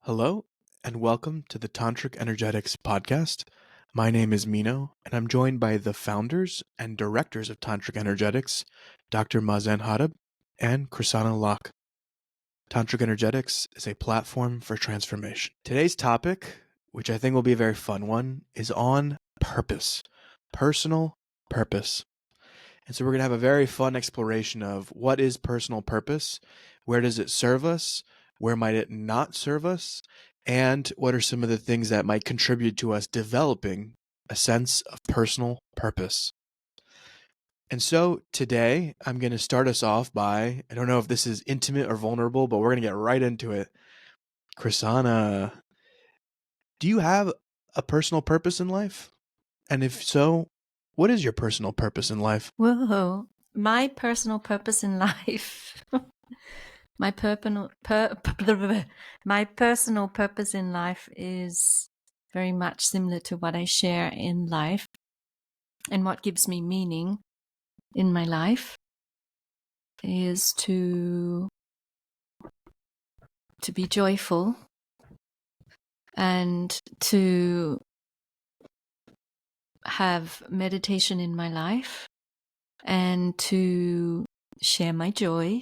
Hello, and welcome to the Tantric Energetics podcast. My name is Mino, and I'm joined by the founders and directors of Tantric Energetics, Dr. Mazen Harb and Krisana Locke. Tantric Energetics is a platform for transformation. Today's topic, which I think will be a very fun one, is on purpose, personal purpose. And so we're going to have a very fun exploration of what is personal purpose, where does it serve us, where might it not serve us, and what are some of the things that might contribute to us developing a sense of personal purpose. And so today I'm going to start us off by, I don't know if this is intimate or vulnerable, but we're going to get right into it. Krisana, do you have a personal purpose in life? And if so, what is your personal purpose in life? Whoa, my personal purpose in life. my personal purpose in life is very much similar to what I share in life, and what gives me meaning in my life is to be joyful and to have meditation in my life and to share my joy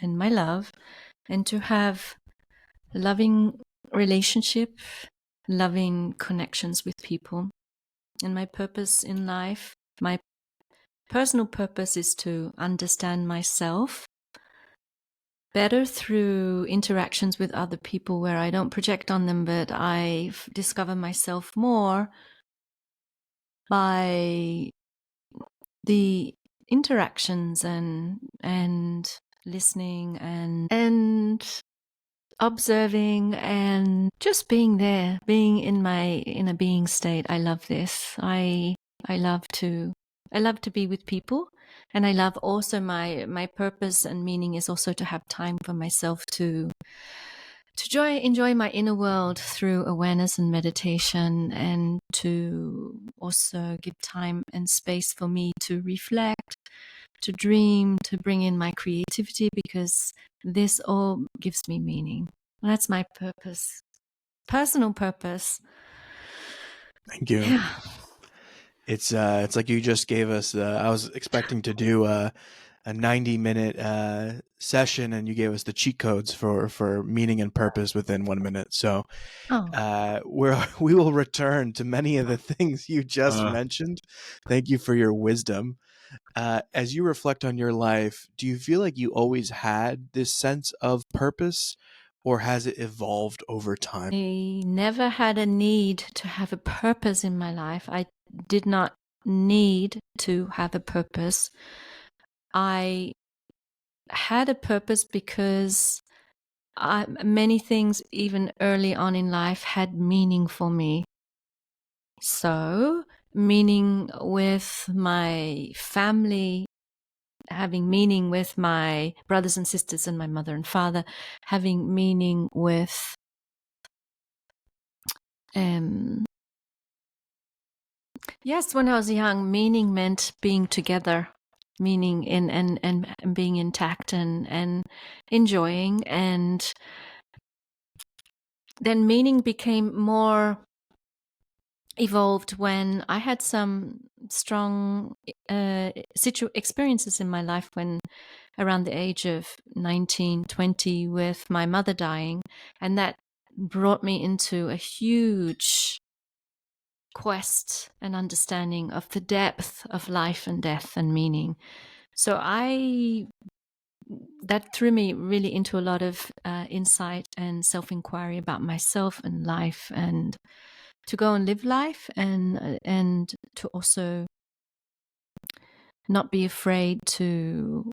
and my love and to have loving relationship, loving connections with people. And my purpose in life, my personal purpose is to understand myself better through interactions with other people where I don't project on them, but I discover myself more by the interactions and listening and observing and just being there, being in a being state. I love this. I love to be with people, and I love also my purpose and meaning is also to have time for myself to enjoy my inner world through awareness and meditation, and to also give time and space for me to reflect, to dream, to bring in my creativity, because this all gives me meaning. That's my purpose, personal purpose. Thank you. Yeah. It's like you just gave us. I was expecting to do a 90-minute session, and you gave us the cheat codes for meaning and purpose within 1 minute. So we will return to many of the things you just mentioned. Thank you for your wisdom. As you reflect on your life, do you feel like you always had this sense of purpose, or has it evolved over time? I never had a need to have a purpose in my life. I did not need to have a purpose. I had a purpose because many things, even early on in life, had meaning for me. So, meaning with my family, having meaning with my brothers and sisters and my mother and father, having meaning with yes, when I was young, meaning meant being together, meaning in and being intact and enjoying, and then meaning became more evolved when I had some strong experiences in my life, when around the age of 19, 20, with my mother dying, and that brought me into a huge quest and understanding of the depth of life and death and meaning. So that threw me really into a lot of insight and self-inquiry about myself and life, and to go and live life, and to also not be afraid to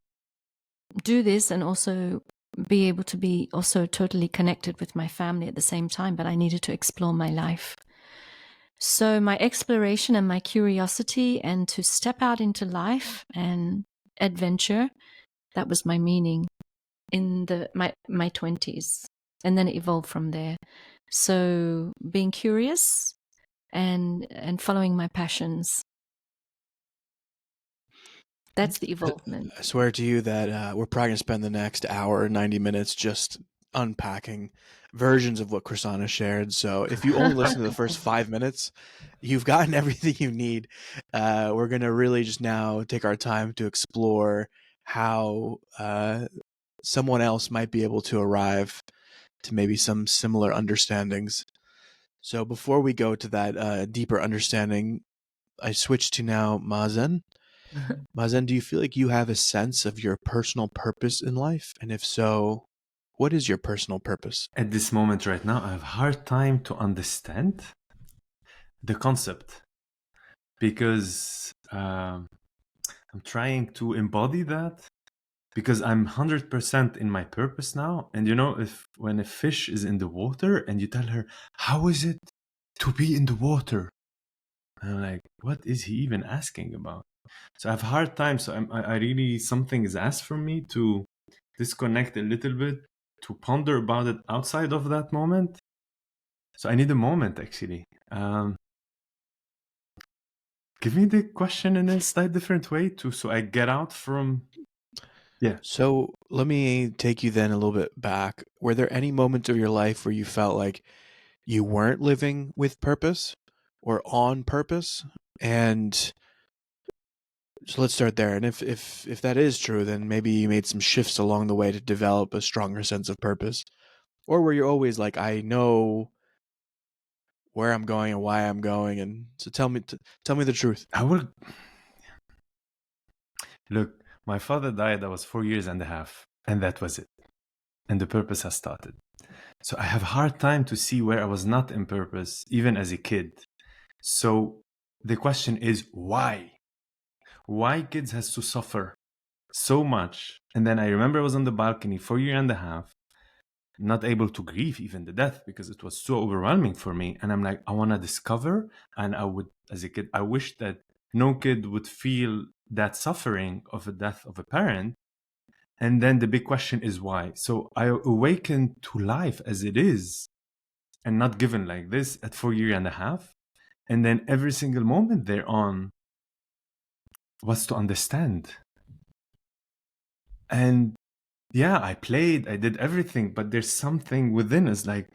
do this, and also be able to be also totally connected with my family at the same time. But I needed to explore my life. So my exploration and my curiosity, and to step out into life and adventure, that was my meaning in my 20s, and then it evolved from there. So being curious and following my passions, that's the evolvement. I swear to you that we're probably going to spend the next hour, 90 minutes just unpacking versions of what Krisana shared. So if you only listen to the first 5 minutes, you've gotten everything you need. We're going to really just now take our time to explore how someone else might be able to arrive to maybe some similar understandings. So before we go to that deeper understanding, I switch to now Mazen. Mazen, do you feel like you have a sense of your personal purpose in life? And if so, what is your personal purpose? At this moment right now, I have a hard time to understand the concept because I'm trying to embody that because I'm 100% in my purpose now. And if when a fish is in the water and you tell her, how is it to be in the water? And I'm like, what is he even asking about? So I have a hard time. So I really, something is asked from me to disconnect a little bit, to ponder about it outside of that moment. So I need a moment, actually. Give me the question in a slightly different way, so I get out from... Yeah. So let me take you then a little bit back. Were there any moments of your life where you felt like you weren't living with purpose or on purpose? And so let's start there. And if that is true, then maybe you made some shifts along the way to develop a stronger sense of purpose. Or were you always like, I know where I'm going and why I'm going, and so tell me the truth. I will... Look, my father died, I was 4 years and a half, and that was it. And the purpose has started. So I have a hard time to see where I was not in purpose, even as a kid. So the question is, why? Why kids has to suffer so much? And then I remember I was on the balcony for a year and a half, not able to grieve even the death because it was so overwhelming for me. And I'm like, I want to discover. And I would, as a kid, I wish that no kid would feel that suffering of the death of a parent. And then the big question is why. So I awakened to life as it is and not given like this at 4 years and a half. And then every single moment thereon was to understand. And yeah, I played, I did everything, but there's something within us like,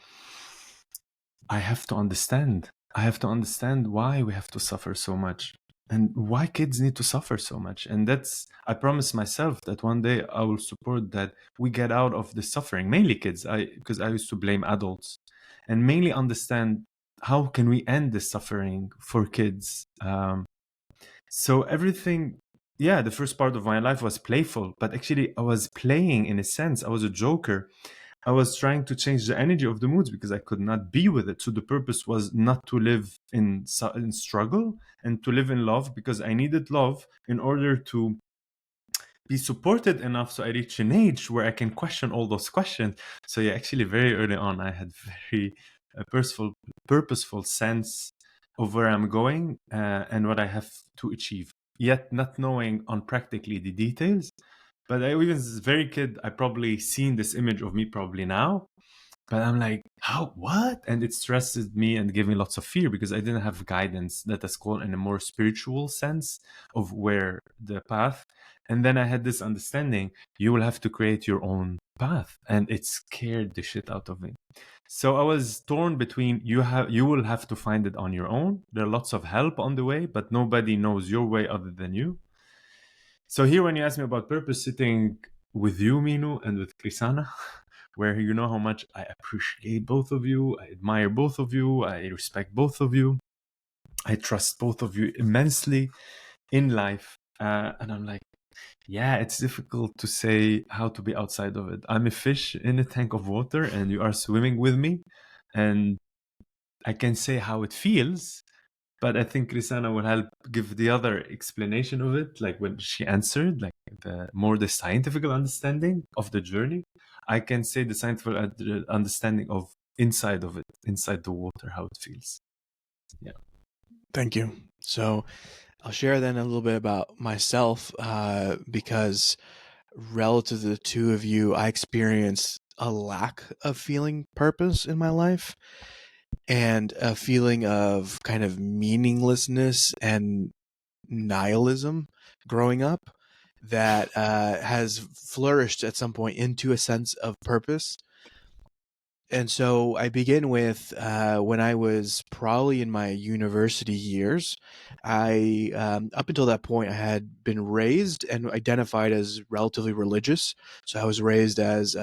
I have to understand. I have to understand why we have to suffer so much and why kids need to suffer so much. And I promise myself that one day I will support that we get out of the suffering, mainly kids, because I used to blame adults, and mainly understand how can we end the suffering for kids. So everything, yeah, the first part of my life was playful, but actually I was playing in a sense. I was a joker. I was trying to change the energy of the moods because I could not be with it. So the purpose was not to live in struggle and to live in love, because I needed love in order to be supported enough so I reach an age where I can question all those questions. So yeah, actually very early on, I had very purposeful sense of where I'm going and what I have to achieve, yet not knowing on practically the details. But even as a very kid, I probably seen this image of me probably now. But I'm like, how, what? And it stresses me and gave me lots of fear because I didn't have guidance, that is called, in a more spiritual sense of where the path. And then I had this understanding, you will have to create your own path. And it scared the shit out of me. So I was torn between, you will have to find it on your own. There are lots of help on the way, but nobody knows your way other than you. So here, when you ask me about purpose, sitting with you, Mino, and with Krisana, where you know how much I appreciate both of you, I admire both of you, I respect both of you, I trust both of you immensely in life. And I'm like, yeah, it's difficult to say how to be outside of it. I'm a fish in a tank of water and you are swimming with me. And I can say how it feels, but I think Krisana will help give the other explanation of it, like when she answered, like the scientific understanding of the journey. I can say the scientific understanding of inside it, inside the water, how it feels. Yeah. Thank you. So I'll share then a little bit about myself because relative to the two of you, I experienced a lack of feeling purpose in my life and a feeling of kind of meaninglessness and nihilism growing up that has flourished at some point into a sense of purpose. And so I begin with when I was probably in my university years. I up until that point I had been raised and identified as relatively religious. So I was raised as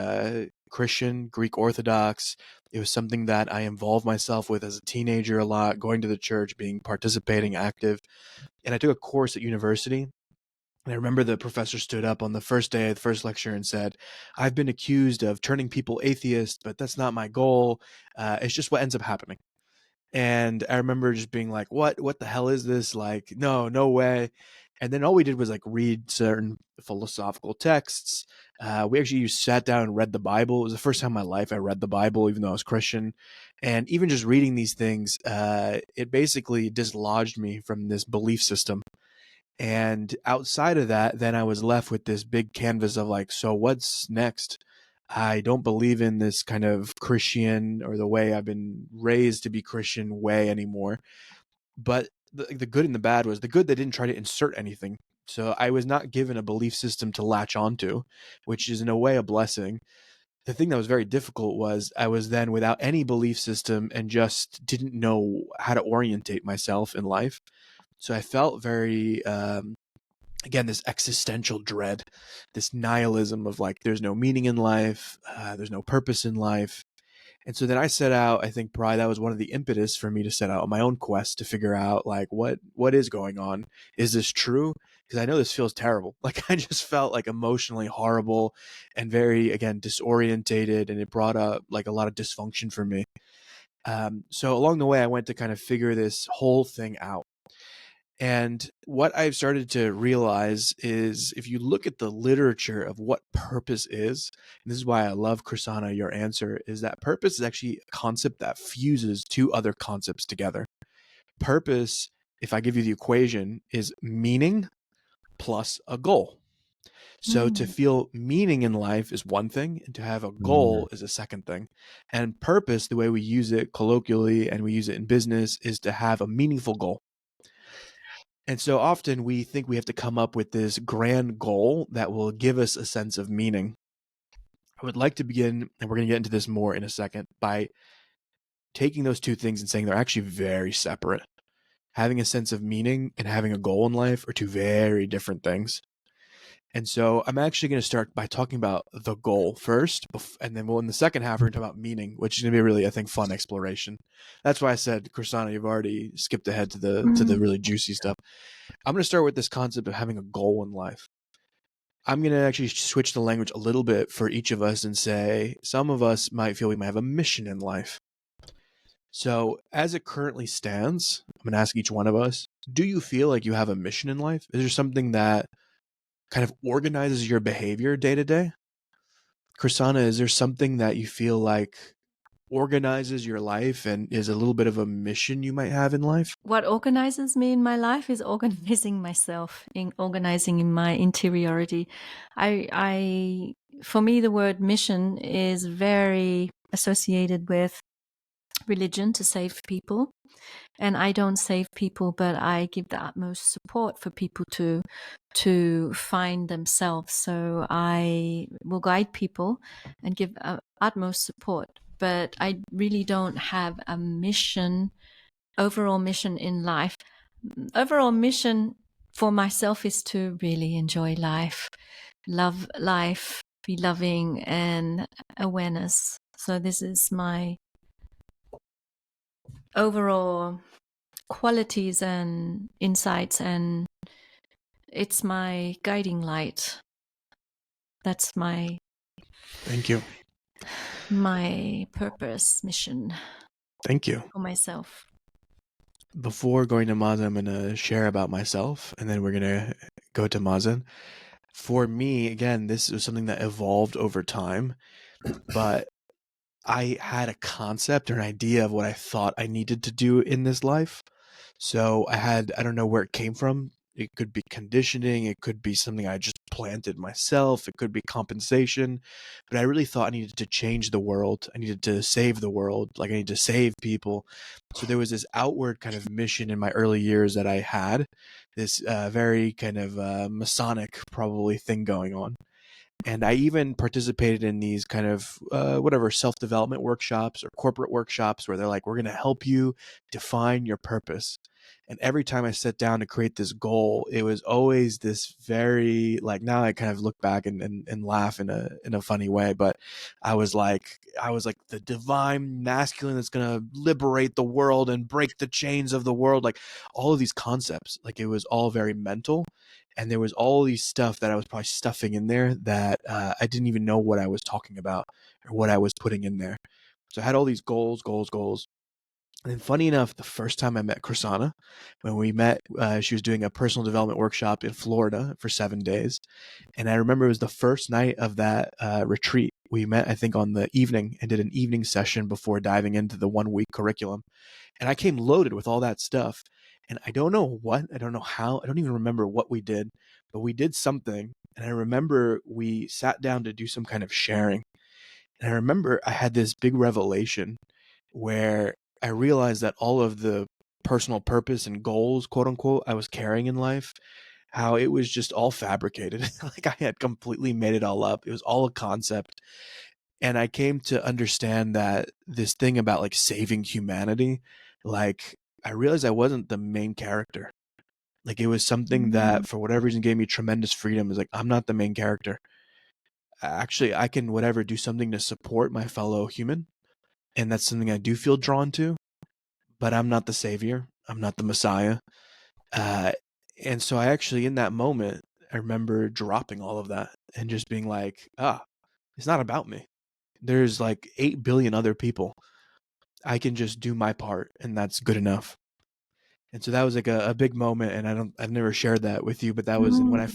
Christian, Greek Orthodox. It was something that I involved myself with as a teenager a lot, going to the church, being participating, active. And I took a course at university. And I remember the professor stood up on the first day of the first lecture and said, "I've been accused of turning people atheist, but that's not my goal. It's just what ends up happening." And I remember just being like, what the hell is this? Like, no way. And then all we did was like read certain philosophical texts. We actually sat down and read the Bible. It was the first time in my life I read the Bible, even though I was Christian. And even just reading these things, it basically dislodged me from this belief system. And outside of that, then I was left with this big canvas of like, so what's next? I don't believe in this kind of Christian or the way I've been raised to be Christian way anymore. But the good and the bad was the good, they didn't try to insert anything. So I was not given a belief system to latch onto, which is in a way a blessing. The thing that was very difficult was I was then without any belief system and just didn't know how to orientate myself in life. So I felt very again, this existential dread, this nihilism of like, there's no meaning in life, there's no purpose in life. And so then I set out, I think probably that was one of the impetus for me to set out on my own quest to figure out like, what is going on? Is this true? Because I know this feels terrible. Like I just felt like emotionally horrible and very, again, disorientated. And it brought up like a lot of dysfunction for me. So along the way, I went to kind of figure this whole thing out. And what I've started to realize is if you look at the literature of what purpose is, and this is why I love Krisana, your answer, is that purpose is actually a concept that fuses two other concepts together. Purpose, if I give you the equation, is meaning plus a goal. So to feel meaning in life is one thing, and to have a goal is a second thing. And purpose, the way we use it colloquially and we use it in business, is to have a meaningful goal. And so often we think we have to come up with this grand goal that will give us a sense of meaning. I would like to begin, and we're going to get into this more in a second, by taking those two things and saying they're actually very separate. Having a sense of meaning and having a goal in life are two very different things. And so I'm actually going to start by talking about the goal first, and then we'll in the second half we're going to talk about meaning, which is going to be a really, I think, fun exploration. That's why I said, Krisana, you've already skipped ahead to the really juicy stuff. I'm going to start with this concept of having a goal in life. I'm going to actually switch the language a little bit for each of us and say some of us might feel we might have a mission in life. So as it currently stands, I'm going to ask each one of us, do you feel like you have a mission in life? Is there something that kind of organizes your behavior day to day? Krisana, is there something that you feel like organizes your life and is a little bit of a mission you might have in life? What organizes me in my life is organizing myself, organizing in my interiority. For me, the word mission is very associated with religion, to save people. And I don't save people, but I give the utmost support for people to find themselves. So I will guide people and give utmost support. But I really don't have a mission, overall mission in life. Overall mission for myself is to really enjoy life, love life, be loving, and awareness. So this is my overall qualities and insights, and it's my guiding light. That's my Thank you. my purpose, mission Thank you. for myself. Before going to Mazen, I'm going to share about myself, and then we're going to go to Mazen. For me, again, this was something that evolved over time, but I had a concept or an idea of what I thought I needed to do in this life. So I don't know where it came from. It could be conditioning. It could be something I just planted myself. It could be compensation. But I really thought I needed to change the world. I needed to save the world. Like I need to save people. So there was this outward kind of mission in my early years that I had, this very kind of Masonic probably thing going on. And I even participated in these kind of self-development workshops or corporate workshops where they're like, we're going to help you define your purpose. And every time I sat down to create this goal, it was always this very, like, now I kind of look back and laugh in a funny way, but I was like the divine masculine that's going to liberate the world and break the chains of the world. Like all of these concepts, like it was all very mental. And there was all these stuff that I was probably stuffing in there that I didn't even know what I was talking about or what I was putting in there. So I had all these goals. And then funny enough, the first time I met Krisana, when we met, she was doing a personal development workshop in Florida for 7 days. And I remember it was the first night of that retreat. We met, I think, on the evening and did an evening session before diving into the 1 week curriculum. And I came loaded with all that stuff. And I don't know what, I don't know how, I don't even remember what we did, but we did something. And I remember we sat down to do some kind of sharing. And I remember I had this big revelation where I realized that all of the personal purpose and goals, quote unquote, I was carrying in life, how it was just all fabricated. Like I had completely made it all up. It was all a concept. And I came to understand that this thing about like saving humanity, like I realized I wasn't the main character. Like it was something that for whatever reason gave me tremendous freedom. Is like, I'm not the main character. Actually, I can whatever do something to support my fellow human. And that's something I do feel drawn to, but I'm not the savior. I'm not the Messiah. Uh, and so I actually, in that moment, I remember dropping all of that and just being like, it's not about me. There's like 8 billion other people. I can just do my part and that's good enough. And so that was like a big moment. And I've never shared that with you, but that was when the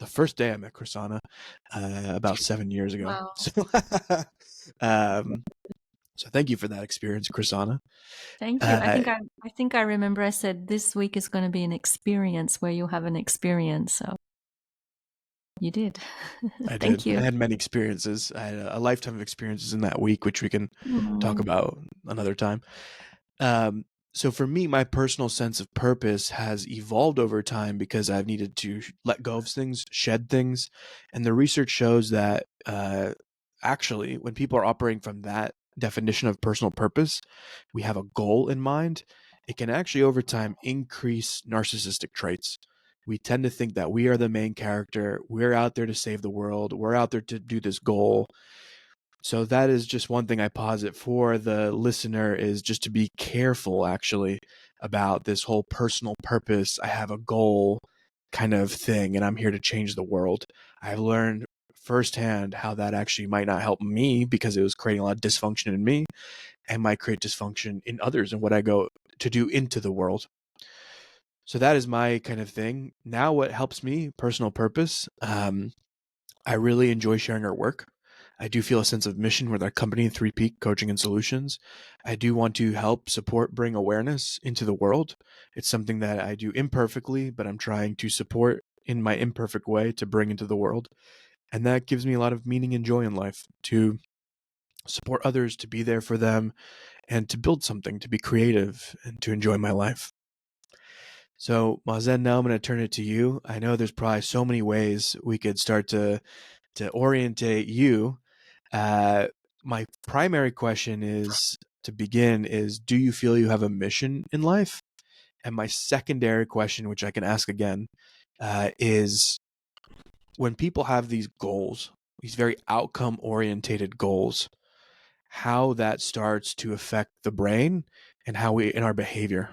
first day I met Krisana, about 7 years ago. Wow. So, um, so thank you for that experience, Krisana. Thank you. I think I remember I said this week is going to be an experience where you have an experience. So you did. I Thank did. you. I had many experiences. I had a lifetime of experiences in that week, which we can talk about another time. So for me, my personal sense of purpose has evolved over time because I've needed to let go of things, shed things. And the research shows that actually, when people are operating from that definition of personal purpose, we have a goal in mind. It can actually, over time, increase narcissistic traits. We tend to think that we are the main character. We're out there to save the world. We're out there to do this goal. So that is just one thing I posit for the listener, is just to be careful actually about this whole personal purpose. I have a goal kind of thing and I'm here to change the world. I've learned firsthand how that actually might not help me because it was creating a lot of dysfunction in me and might create dysfunction in others and what I go to do into the world. So that is my kind of thing. Now what helps me, personal purpose, I really enjoy sharing our work. I do feel a sense of mission with our company, 3 Peak Coaching and Solutions. I do want to help support, bring awareness into the world. It's something that I do imperfectly, but I'm trying to support in my imperfect way to bring into the world. And that gives me a lot of meaning and joy in life, to support others, to be there for them, and to build something, to be creative, and to enjoy my life. So, Mazen, now I'm going to turn it to you. I know there's probably so many ways we could start to orientate you. My primary question is, to begin, is do you feel you have a mission in life? And my secondary question, which I can ask again, is when people have these goals, these very outcome orientated goals, how that starts to affect the brain and how we in our behavior.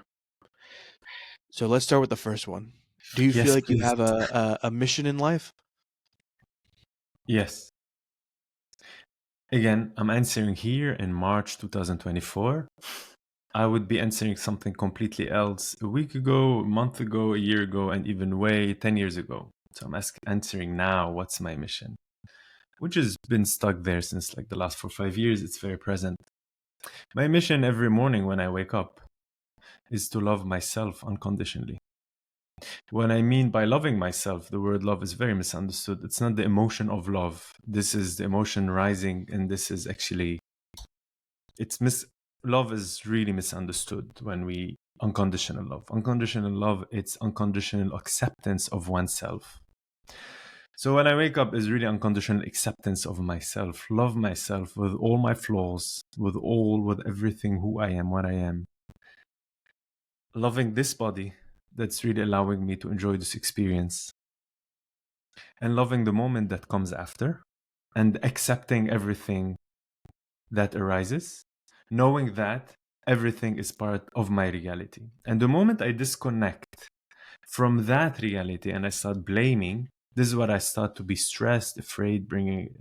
So let's start with the first one. Do you feel Yes, like you please. have a mission in life? Yes. Again, I'm answering here in March 2024. I would be answering something completely else a week ago, a month ago, a year ago, and even way 10 years ago. So I'm answering now, what's my mission? Which has been stuck there since like the last 4 or 5 years. It's very present. My mission every morning when I wake up is to love myself unconditionally. What I mean by loving myself, the word love is very misunderstood. It's not the emotion of love. This is the emotion rising, and this is actually, love is really misunderstood when we unconditional love. Unconditional love, it's unconditional acceptance of oneself. So when I wake up is really unconditional acceptance of myself, love myself with all my flaws, with everything who I am, what I am. Loving this body that's really allowing me to enjoy this experience. And loving the moment that comes after and accepting everything that arises, knowing that everything is part of my reality. And the moment I disconnect from that reality and I start blaming, this is what I start to be stressed, afraid,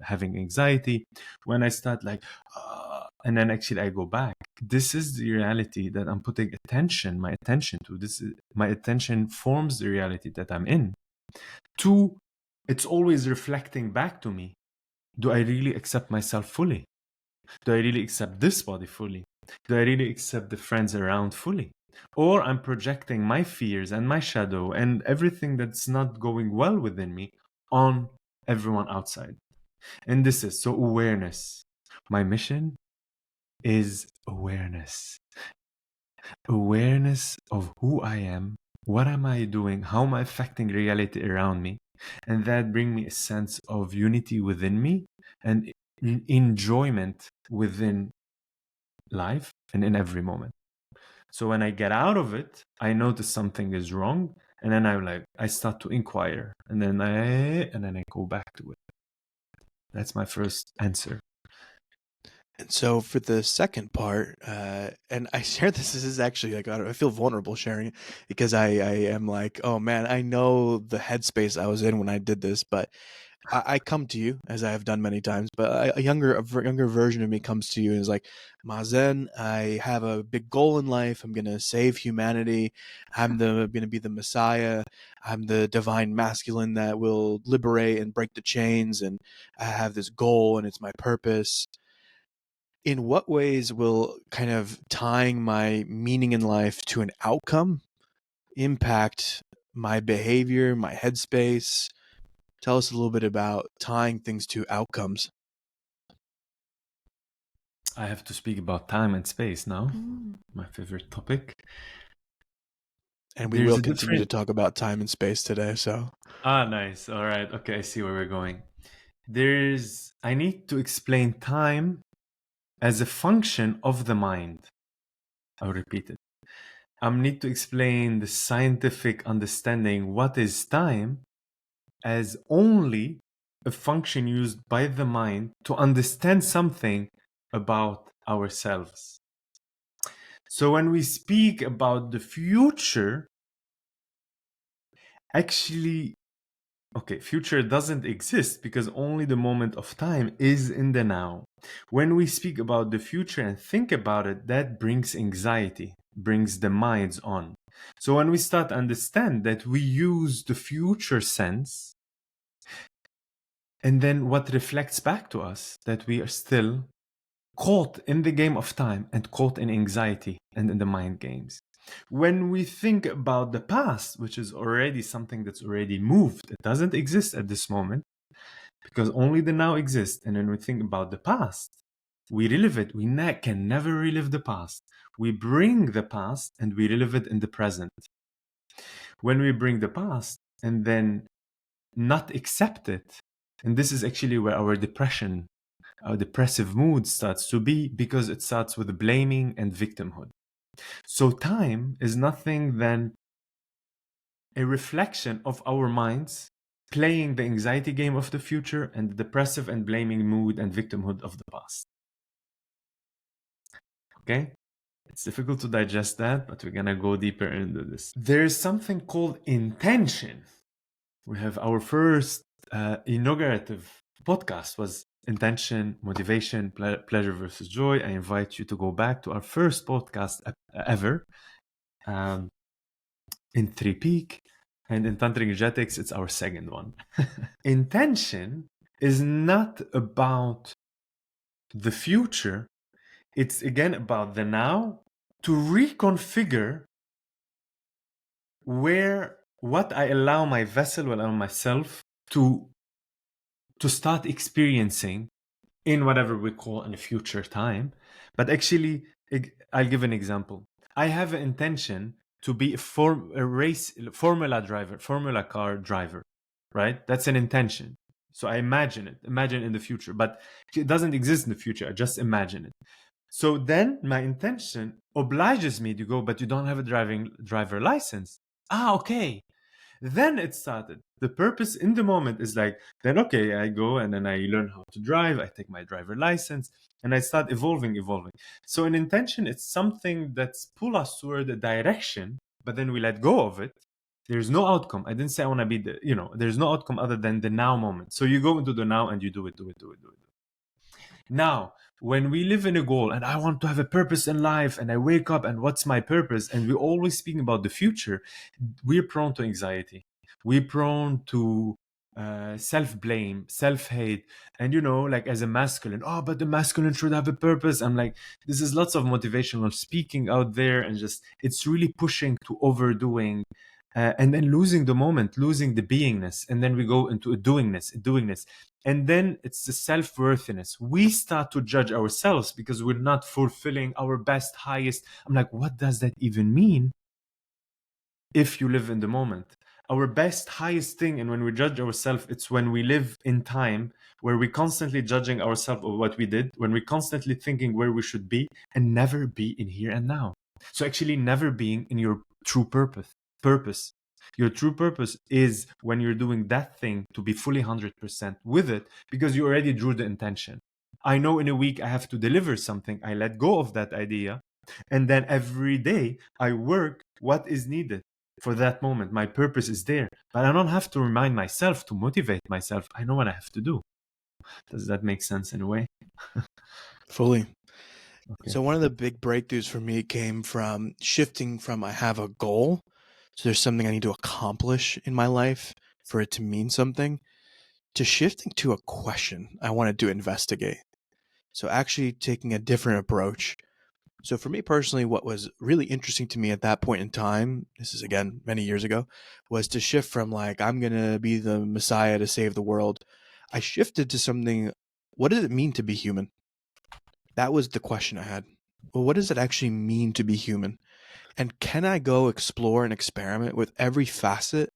having anxiety. When I start like, and then actually I go back. This is the reality that I'm putting my attention to. My attention forms the reality that I'm in. Two, it's always reflecting back to me. Do I really accept myself fully? Do I really accept this body fully? Do I really accept the friends around fully? Or I'm projecting my fears and my shadow and everything that's not going well within me on everyone outside. And this is so awareness. My mission is awareness. Awareness of who I am, what am I doing, how am I affecting reality around me. And that brings me a sense of unity within me and enjoyment within life and in every moment. So when I get out of it, I notice something is wrong, and then I start to inquire, and then I go back to it. That's my first answer. And so for the second part, and I share this is actually like I feel vulnerable sharing it because I am like, oh man, I know the headspace I was in when I did this, but I come to you as I have done many times, but a younger version of me comes to you and is like, Mazen, I have a big goal in life. I'm gonna save humanity. Gonna be the Messiah. I'm the divine masculine that will liberate and break the chains, and I have this goal and it's my purpose. In what ways will kind of tying my meaning in life to an outcome impact my behavior, my headspace? Tell us a little bit about tying things to outcomes. I have to speak about time and space now, my favorite topic. And we will continue to talk about time and space today, so. Nice. All right. Okay, I see where we're going. I need to explain time as a function of the mind. I'll repeat it. I need to explain the scientific understanding what is time as only a function used by the mind to understand something about ourselves. So when we speak about the future, actually, future doesn't exist because only the moment of time is in the now. When we speak about the future and think about it, that brings anxiety, brings the minds on. So when we start to understand that we use the future sense, and then what reflects back to us, that we are still caught in the game of time and caught in anxiety and in the mind games. When we think about the past, which is already something that's already moved, it doesn't exist at this moment because only the now exists. And when we think about the past, we relive it. We can never relive the past. We bring the past and we relive it in the present. When we bring the past and then not accept it, and this is actually where our depressive mood starts to be, because it starts with blaming and victimhood. So time is nothing than a reflection of our minds playing the anxiety game of the future and the depressive and blaming mood and victimhood of the past. Okay? It's difficult to digest that, but we're gonna go deeper into this. There's something called intention. We have our first inaugurative podcast was intention, motivation, pleasure versus joy. I invite you to go back to our first podcast ever in 3 Peak, and in Tantric Energetics, it's our second one. Intention is not about the future. It's again about the now, to reconfigure what I allow my vessel, allow myself to start experiencing in whatever we call in a future time. But actually, I'll give an example. I have an intention to be a formula car driver. right? That's an intention. So I imagine in the future, but it doesn't exist in the future. I just imagine it. So then my intention obliges me to go, but you don't have a driver license. Ah, okay. Then it started. The purpose in the moment is like, then okay, I go and then I learn how to drive, I take my driver license, and I start evolving. So an intention, it's something that's pull us toward a direction, but then we let go of it. There's no outcome. I didn't say I want to be there's no outcome other than the now moment. So you go into the now and you do it. Now, when we live in a goal and I want to have a purpose in life and I wake up and what's my purpose, and we're always speaking about the future, we're prone to anxiety. We're prone to self-blame, self-hate. And, like as a masculine, oh, but the masculine should have a purpose. I'm like, this is lots of motivational speaking out there, and just, it's really pushing to overdoing. And then losing the moment, losing the beingness. And then we go into a doingness. And then it's the self-worthiness. We start to judge ourselves because we're not fulfilling our best, highest. I'm like, what does that even mean if you live in the moment? Our best, highest thing, and when we judge ourselves, it's when we live in time, where we're constantly judging ourselves of what we did, when we're constantly thinking where we should be, and never be in here and now. So actually never being in your true purpose. Your true purpose is when you're doing that thing to be fully 100% with it, because you already drew the intention. I know in a week I have to deliver something. I let go of that idea. And then every day I work what is needed for that moment. My purpose is there. But I don't have to remind myself, to motivate myself. I know what I have to do. Does that make sense in a way? Fully. Okay. So one of the big breakthroughs for me came from shifting from I have a goal, so there's something I need to accomplish in my life for it to mean something, to shifting to a question I wanted to investigate. So actually taking a different approach. So for me personally, what was really interesting to me at that point in time, this is again many years ago, was to shift from like, I'm going to be the Messiah to save the world. I shifted to something, what does it mean to be human? That was the question I had. Well, what does it actually mean to be human? And can I go explore and experiment with every facet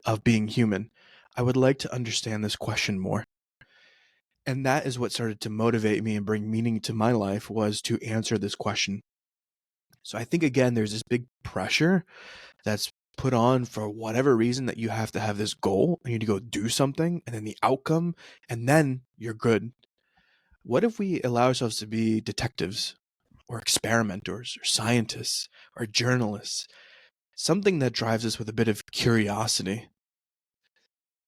of being human? I would like to understand this question more. And that is what started to motivate me and bring meaning to my life, was to answer this question. So I think, again, there's this big pressure that's put on for whatever reason, that you have to have this goal, you need to go do something, and then the outcome, and then you're good. What if we allow ourselves to be detectives or experimenters or scientists or journalists? Something that drives us with a bit of curiosity.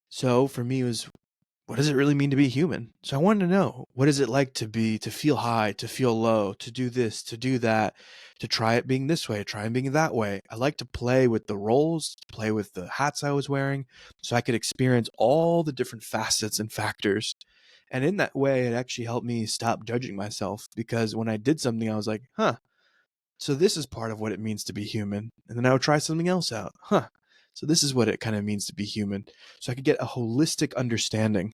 So for me, it was, what does it really mean to be human? So I wanted to know, what is it like to feel high, to feel low, to do this, to do that, to try it being this way, try it being that way. I like to play with the roles, to play with the hats I was wearing, so I could experience all the different facets and factors. And in that way, it actually helped me stop judging myself, because when I did something, I was like, so this is part of what it means to be human. And then I would try something else out. So this is what it kind of means to be human. So I could get a holistic understanding,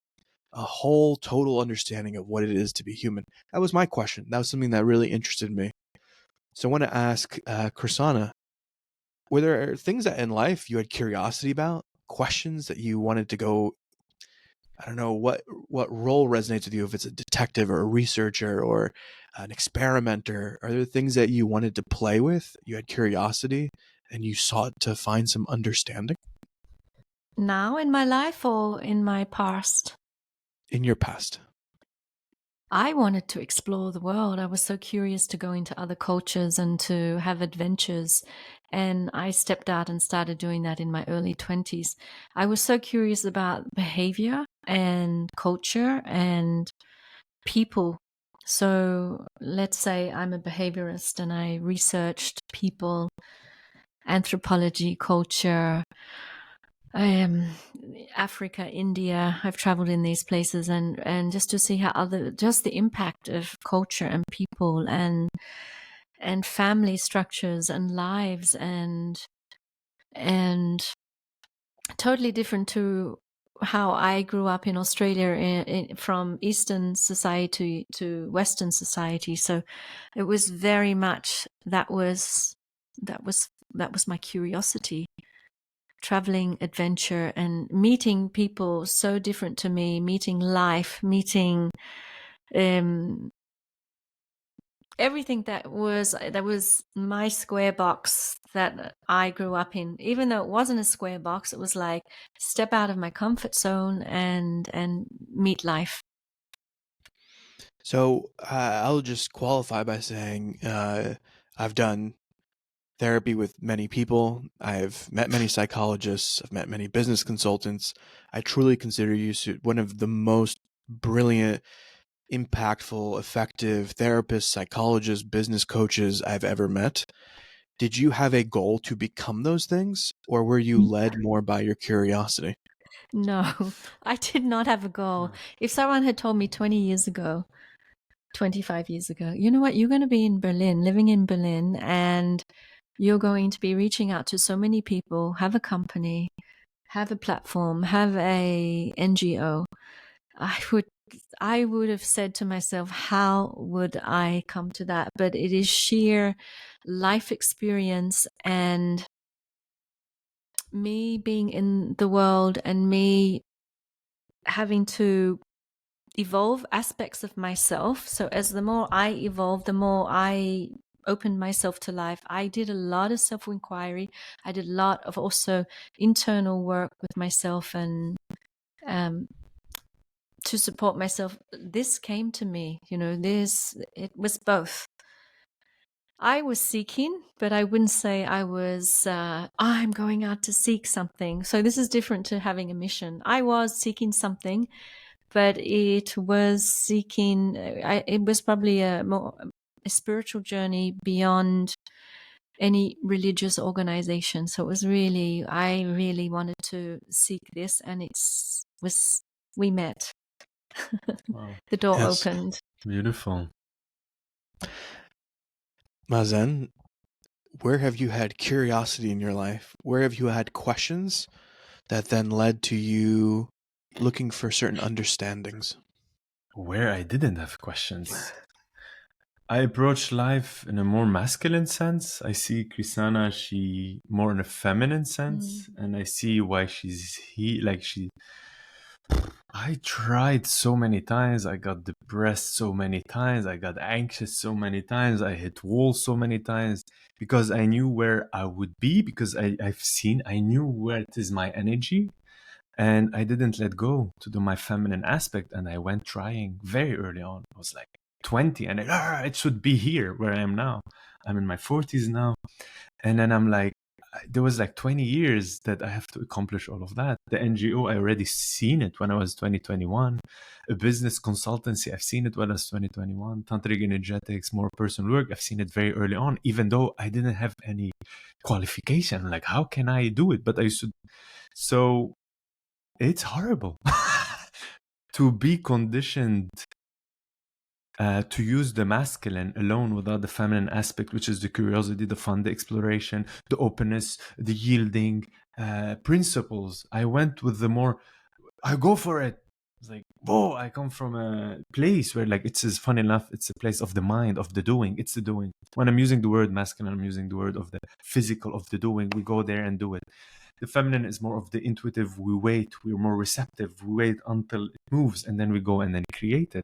a whole total understanding of what it is to be human. That was my question. That was something that really interested me. So I want to ask Krisana, were there things that in life you had curiosity about, questions that you wanted to go, I don't know, what role resonates with you, if it's a detective or a researcher or an experimenter? Are there things that you wanted to play with, you had curiosity, and you sought to find some understanding? Now in my life or in my past? In your past. I wanted to explore the world. I was so curious to go into other cultures and to have adventures. And I stepped out and started doing that in my early 20s. I was so curious about behavior and culture and people. So let's say I'm a behaviorist and I researched people, anthropology, culture, Africa, India. I've traveled in these places, and just to see how just the impact of culture and people and family structures and lives and totally different to how I grew up in Australia, from Eastern society to Western society. So it was very much that was my curiosity. traveling adventure and meeting people so different to me, meeting life, meeting everything that was my square box that I grew up in. Even though it wasn't a square box, it was like step out of my comfort zone and meet life. So I'll just qualify by saying I've done therapy with many people. I've met many psychologists. I've met many business consultants. I truly consider you one of the most brilliant, impactful, effective therapists, psychologists, business coaches I've ever met. Did you have a goal to become those things, or were you led more by your curiosity? No, I did not have a goal. If someone had told me 20 years ago, 25 years ago, you know what, you're going to be in Berlin, living in Berlin, and you're going to be reaching out to so many people, have a company, have a platform, have a NGO, I would have said to myself, how would I come to that? But it is sheer life experience and me being in the world and me having to evolve aspects of myself. So as the more I evolved, the more I opened myself to life. I did a lot of self-inquiry. I did a lot of also internal work with myself and to support myself. This came to me, it was both. I was seeking, but I wouldn't say I was, I'm going out to seek something. So this is different to having a mission. I was seeking something, but it was seeking, it was probably a spiritual journey beyond any religious organization. So it was really, I really wanted to seek this, and we met. Wow. The door Yes. opened. Beautiful. Mazen, where have you had curiosity in your life? Where have you had questions that then led to you looking for certain understandings? Where I didn't have questions. I approach life in a more masculine sense. I see Krisana, she more in a feminine sense, and I see why she's I tried so many times. I got depressed so many times. I got anxious so many times. I hit walls so many times because I knew where I would be, because I knew where it is my energy, and I didn't let go to do my feminine aspect. And I went trying very early on. I was like 20 and it should be here where I am now. I'm in my 40s now. And then I'm like, there was like 20 years that I have to accomplish all of that. The NGO, I already seen it when I was 2021. A business consultancy, I've seen it when I was 2021. Tantric energetics, more personal work, I've seen it very early on, even though I didn't have any qualification. Like, how can I do it? But I used to. So it's horrible to be conditioned to use the masculine alone without the feminine aspect, which is the curiosity, the fun, the exploration, the openness, the yielding principles. I went with the more, I go for it. It's like, whoa, I come from a place where, like, it's fun enough. It's a place of the mind, of the doing. It's the doing. When I'm using the word masculine, I'm using the word of the physical, of the doing. We go there and do it. The feminine is more of the intuitive. We wait. We're more receptive. We wait until it moves, and then we go and then create it.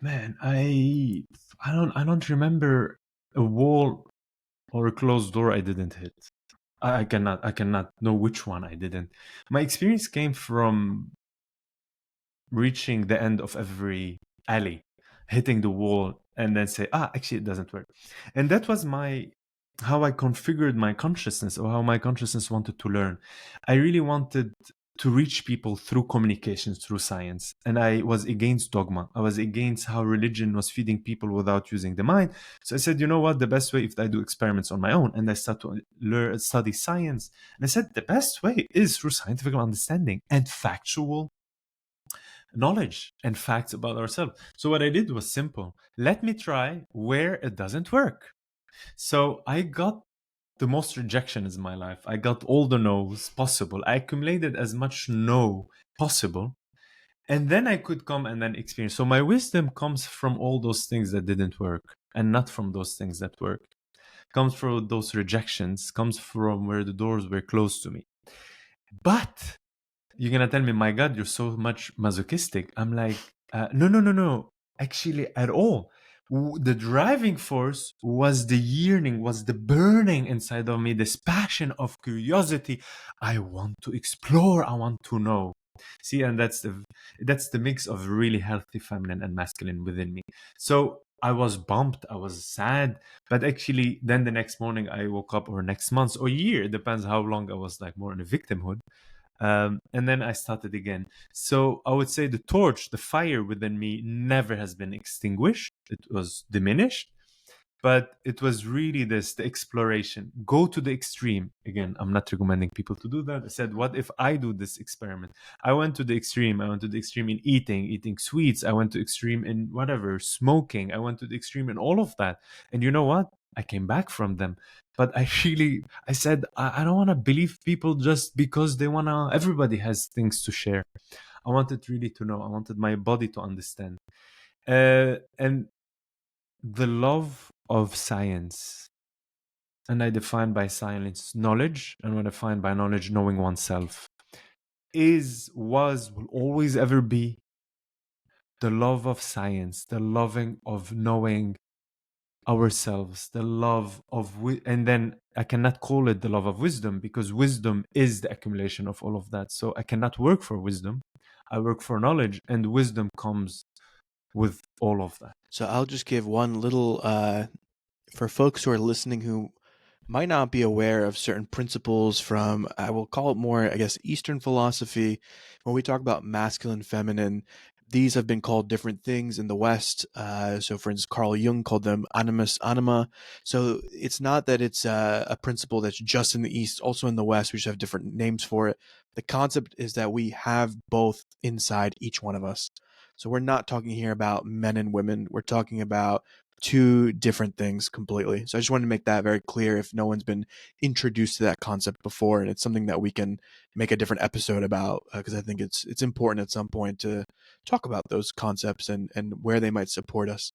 Man, I don't remember a wall or a closed door I didn't hit. I cannot know which one I didn't. My experience came from reaching the end of every alley, hitting the wall, and then say, actually it doesn't work. And that was how I configured my consciousness, or how my consciousness wanted to learn. I really wanted to reach people through communications, through science. And I was against dogma. I was against how religion was feeding people without using the mind. So I said, you know what, the best way, if I do experiments on my own, and I start to study science. And I said, the best way is through scientific understanding and factual knowledge and facts about ourselves. So what I did was simple. Let me try where it doesn't work. So I got the most rejections in my life. I got all the no's possible. I accumulated as much no possible. And then I could come and then experience. So my wisdom comes from all those things that didn't work, and not from those things that work. comes from those rejections, comes from where the doors were closed to me. But you're gonna tell me, my God, you're so much masochistic. I'm like, no. Actually, at all. The driving force was the yearning, was the burning inside of me, this passion of curiosity. I want to explore. I want to know. See, and that's the mix of really healthy feminine and masculine within me. So I was bumped, I was sad, but actually, then the next morning I woke up, or next month or year, it depends how long I was like more in a victimhood. And then I started again. So I would say the torch, the fire within me never has been extinguished. It was diminished, but it was really the exploration. Go to the extreme. Again, I'm not recommending people to do that. I said, what if I do this experiment? I went to the extreme. I went to the extreme in eating sweets. I went to extreme in whatever, smoking. I went to the extreme in all of that. And you know what? I came back from them. But I said, I don't want to believe people just because everybody has things to share. I wanted really to know. I wanted my body to understand. And the love of science, and I define by science knowledge, and what I define by knowledge, knowing oneself, will always ever be the love of science, the loving of knowing ourselves, the love of and then I cannot call it the love of wisdom, because wisdom is the accumulation of all of that. So I cannot work for wisdom. I work for knowledge, and wisdom comes with all of that. So I'll just give one little for folks who are listening who might not be aware of certain principles from, I will call it more, I guess, Eastern philosophy. When we talk about masculine, feminine, these have been called different things in the West. So, for instance, Carl Jung called them animus, anima. So it's not that it's a principle that's just in the East, also in the West. We just have different names for it. The concept is that we have both inside each one of us. So we're not talking here about men and women. We're talking about two different things completely. So I just wanted to make that very clear if no one's been introduced to that concept before, and it's something that we can make a different episode about, because I think it's important at some point to talk about those concepts and where they might support us.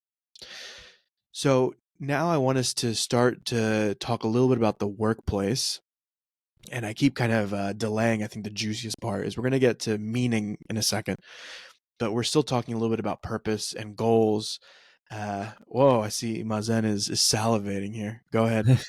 So now I want us to start to talk a little bit about the workplace. And I keep kind of delaying, I think the juiciest part is we're going to get to meaning in a second, but we're still talking a little bit about purpose and goals. Whoa, I see Mazen is salivating here. Go ahead.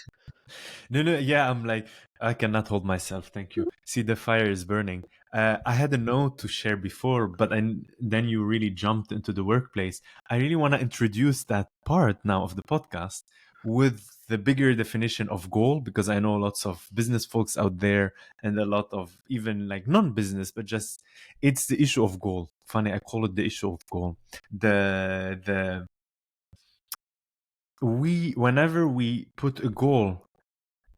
No, yeah, I'm like, I cannot hold myself. Thank you. See, the fire is burning. I had a note to share before, but then you really jumped into the workplace. I really want to introduce that part now of the podcast with the bigger definition of goal, because I know lots of business folks out there and a lot of even like non-business, but just it's the issue of goal. Funny, I call it the issue of goal. Whenever we put a goal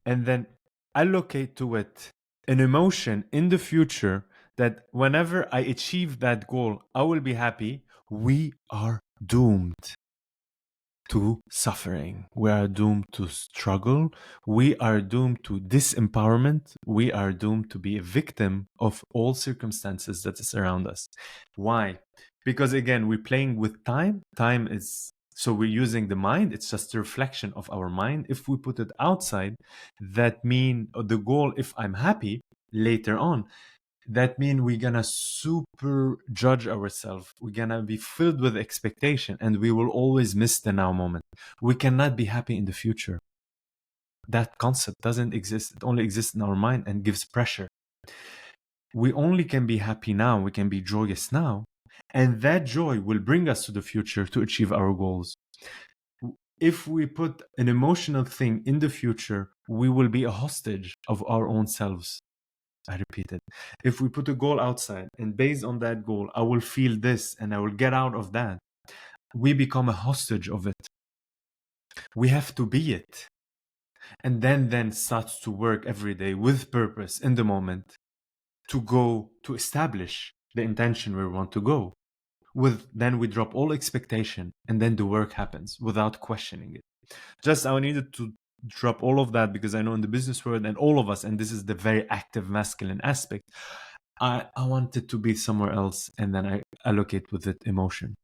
and then allocate to it an emotion in the future that whenever I achieve that goal, I will be happy, we are doomed to suffering. We are doomed to struggle. We are doomed to disempowerment. We are doomed to be a victim of all circumstances that is around us. Why? Because again, we're playing with time. Time is, so we're using the mind. It's just a reflection of our mind. If we put it outside, that mean the goal, if I'm happy later on, that means we're gonna super judge ourselves. We're gonna be filled with expectation, and we will always miss the now moment. We cannot be happy in the future. That concept doesn't exist. It only exists in our mind and gives pressure. We only can be happy now. We can be joyous now, and that joy will bring us to the future to achieve our goals. If we put an emotional thing in the future, we will be a hostage of our own selves. I repeat it. If we put a goal outside and based on that goal, I will feel this and I will get out of that, we become a hostage of it. We have to be it. And then starts to work every day with purpose in the moment to go to establish the intention where we want to go. Then we drop all expectation and then the work happens without questioning it. Just I needed to drop all of that because I know in the business world and all of us, and this is the very active masculine aspect, I wanted to be somewhere else, and then I allocate with it emotion.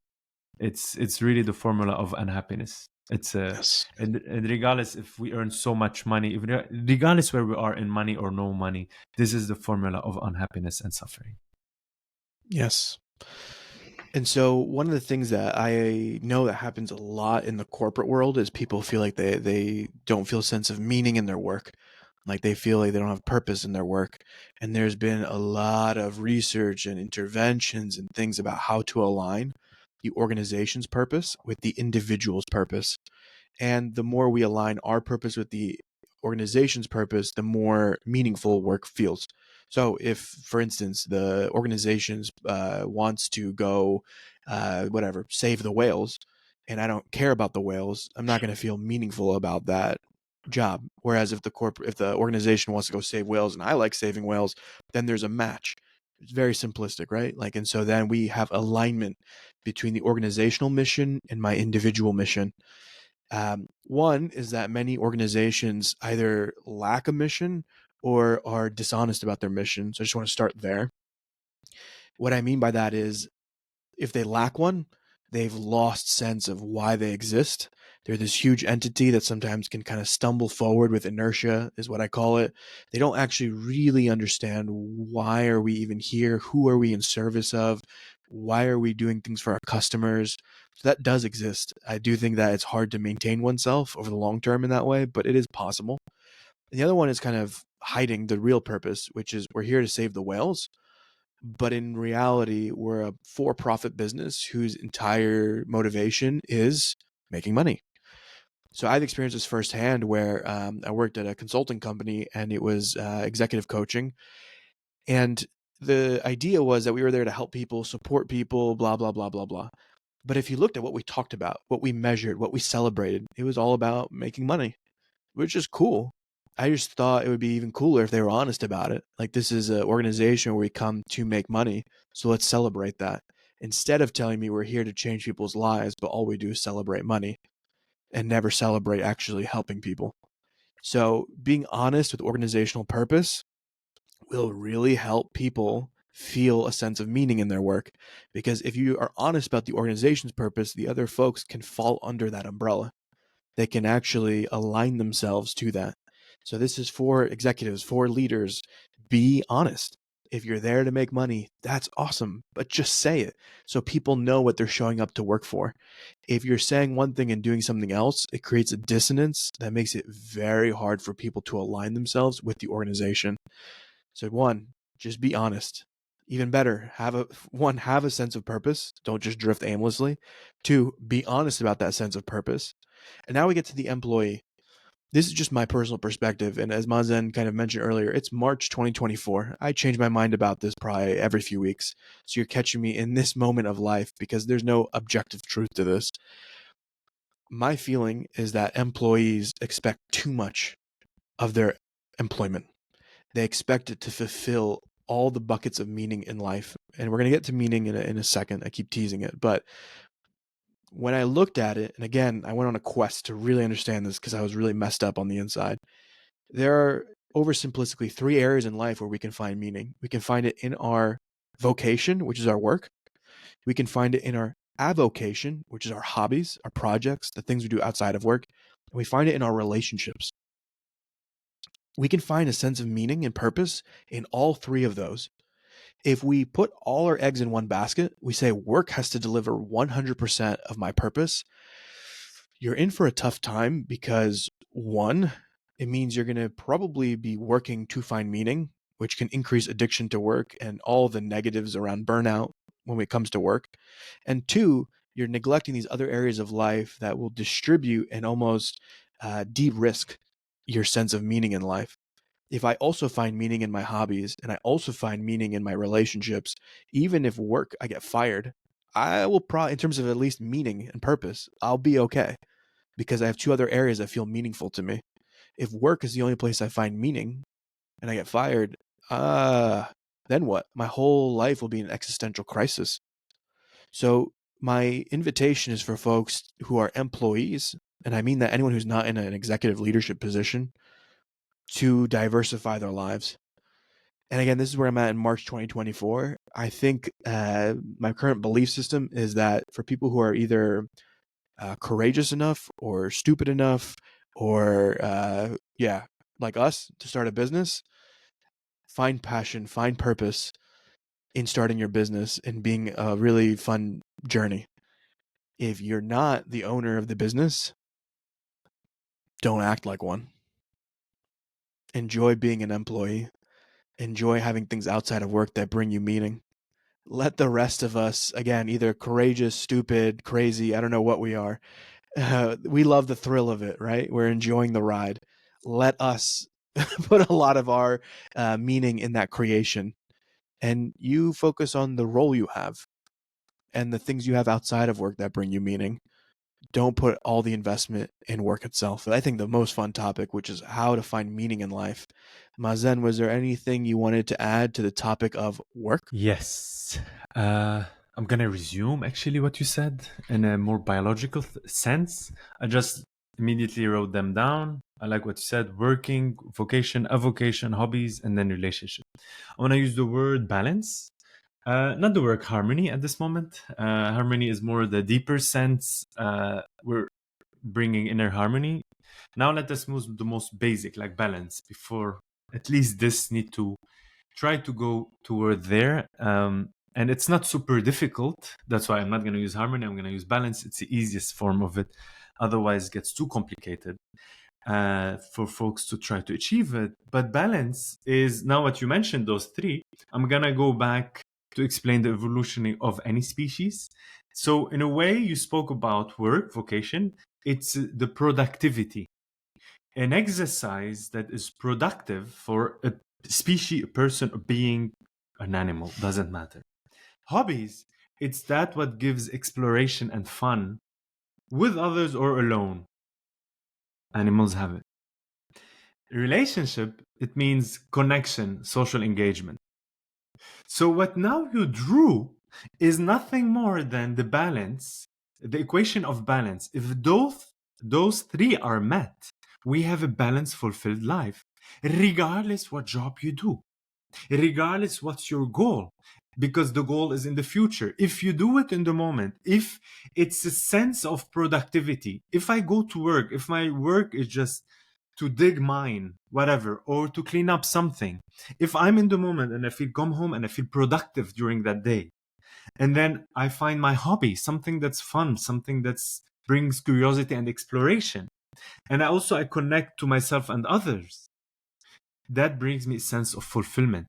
It's really the formula of unhappiness. It's Yes. and regardless if we earn so much money, regardless where we are in money or no money, this is the formula of unhappiness and suffering. Yes. And so one of the things that I know that happens a lot in the corporate world is people feel like they don't feel a sense of meaning in their work. Like they feel like they don't have purpose in their work. And there's been a lot of research and interventions and things about how to align the organization's purpose with the individual's purpose. And the more we align our purpose with the organization's purpose, the more meaningful work feels. So, if, for instance, the organization wants to go, whatever, save the whales, and I don't care about the whales, I'm not going to feel meaningful about that job. Whereas if the organization wants to go save whales, and I like saving whales, then there's a match. It's very simplistic, right? Like, and so then we have alignment between the organizational mission and my individual mission. One is that many organizations either lack a mission or are dishonest about their mission. So I just want to start there. What I mean by that is if they lack one, they've lost sense of why they exist. They're this huge entity that sometimes can kind of stumble forward with inertia, is what I call it. They don't actually really understand why are we even here? Who are we in service of? Why are we doing things for our customers? So that does exist. I do think that it's hard to maintain oneself over the long term in that way, but it is possible. And the other one is kind of hiding the real purpose, which is we're here to save the whales, but in reality, we're a for-profit business whose entire motivation is making money. So I've experienced this firsthand where I worked at a consulting company and it was executive coaching. And the idea was that we were there to help people, support people, blah, blah, blah, blah, blah. But if you looked at what we talked about, what we measured, what we celebrated, it was all about making money, which is cool. I just thought it would be even cooler if they were honest about it. Like, this is an organization where we come to make money, so let's celebrate that. Instead of telling me we're here to change people's lives, but all we do is celebrate money and never celebrate actually helping people. So being honest with organizational purpose will really help people feel a sense of meaning in their work. Because if you are honest about the organization's purpose, the other folks can fall under that umbrella. They can actually align themselves to that. So this is for executives, for leaders. Be honest. If you're there to make money, that's awesome, but just say it so people know what they're showing up to work for. If you're saying one thing and doing something else, it creates a dissonance that makes it very hard for people to align themselves with the organization. So one, just be honest. Even better, have a sense of purpose. Don't just drift aimlessly. Two, be honest about that sense of purpose. And now we get to the employee. This is just my personal perspective. And as Mazen kind of mentioned earlier, it's March 2024. I change my mind about this probably every few weeks. So you're catching me in this moment of life because there's no objective truth to this. My feeling is that employees expect too much of their employment. They expect it to fulfill all the buckets of meaning in life. And we're going to get to meaning in a second. I keep teasing it. But when I looked at it, and again, I went on a quest to really understand this because I was really messed up on the inside. There are oversimplistically three areas in life where we can find meaning. We can find it in our vocation, which is our work. We can find it in our avocation, which is our hobbies, our projects, the things we do outside of work. And we find it in our relationships. We can find a sense of meaning and purpose in all three of those. If we put all our eggs in one basket, we say work has to deliver 100% of my purpose, you're in for a tough time because one, it means you're going to probably be working to find meaning, which can increase addiction to work and all the negatives around burnout when it comes to work. And two, you're neglecting these other areas of life that will distribute and almost de-risk your sense of meaning in life. If I also find meaning in my hobbies and I also find meaning in my relationships, even if work I get fired, I will probably, in terms of at least meaning and purpose, I'll be okay because I have two other areas that feel meaningful to me. If work is the only place I find meaning and I get fired, then what? My whole life will be an existential crisis. So my invitation is for folks who are employees, and I mean that anyone who's not in an executive leadership position, to diversify their lives. And again, this is where I'm at in March 2024. I think my current belief system is that for people who are either courageous enough or stupid enough or like us to start a business, find passion, find purpose in starting your business and being a really fun journey. If you're not the owner of the business, don't act like one. Enjoy being an employee. Enjoy having things outside of work that bring you meaning. Let the rest of us, again, either courageous, stupid, crazy, I don't know what we are. We love the thrill of it, right? We're enjoying the ride. Let us put a lot of our meaning in that creation. And you focus on the role you have and the things you have outside of work that bring you meaning. Don't put all the investment in work itself. I think the most fun topic, which is how to find meaning in life. Mazen, was there anything you wanted to add to the topic of work? Yes. I'm going to resume actually what you said in a more biological sense. I just immediately wrote them down. I like what you said: working, vocation, avocation, hobbies, and then relationship. I want to use the word balance. Not the word harmony at this moment. Harmony is more the deeper sense. We're bringing inner harmony. Now let us move to the most basic, like balance. Before at least this need to try to go toward there. And it's not super difficult. That's why I'm not going to use harmony. I'm going to use balance. It's the easiest form of it. Otherwise, it gets too complicated for folks to try to achieve it. But balance is now what you mentioned, those three. I'm going to go back to explain the evolution of any species. So in a way, you spoke about work, vocation. It's the productivity. An exercise that is productive for a species, a person, a being, an animal, doesn't matter. Hobbies, it's that what gives exploration and fun with others or alone. Animals have it. Relationship, it means connection, social engagement. So what now you drew is nothing more than the balance, the equation of balance. If those three are met, we have a balanced, fulfilled life, regardless what job you do, regardless what's your goal, because the goal is in the future. If you do it in the moment, if it's a sense of productivity, if I go to work, if my work is just to dig mine, whatever, or to clean up something, if I'm in the moment and I feel come home and I feel productive during that day, and then I find my hobby, something that's fun, something that's brings curiosity and exploration, and I connect to myself and others, that brings me a sense of fulfillment.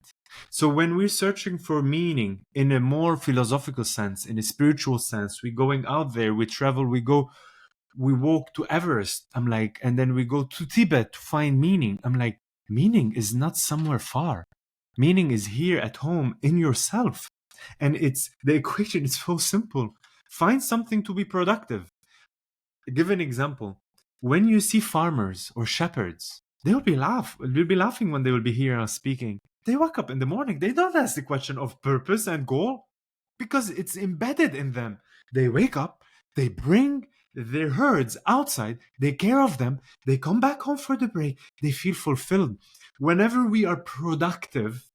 So when we're searching for meaning in a more philosophical sense, in a spiritual sense, we're going out there, we travel, we walk to Everest. I'm like, and then we go to Tibet to find meaning. I'm like, meaning is not somewhere far. Meaning is here at home in yourself. And it's the equation is so simple. Find something to be productive. Give an example. When you see farmers or shepherds, they'll be laughing when they will be here speaking. They wake up in the morning. They don't ask the question of purpose and goal because it's embedded in them. They wake up, they bring their herds outside, they care of them, they come back home for the break, they feel fulfilled. Whenever we are productive,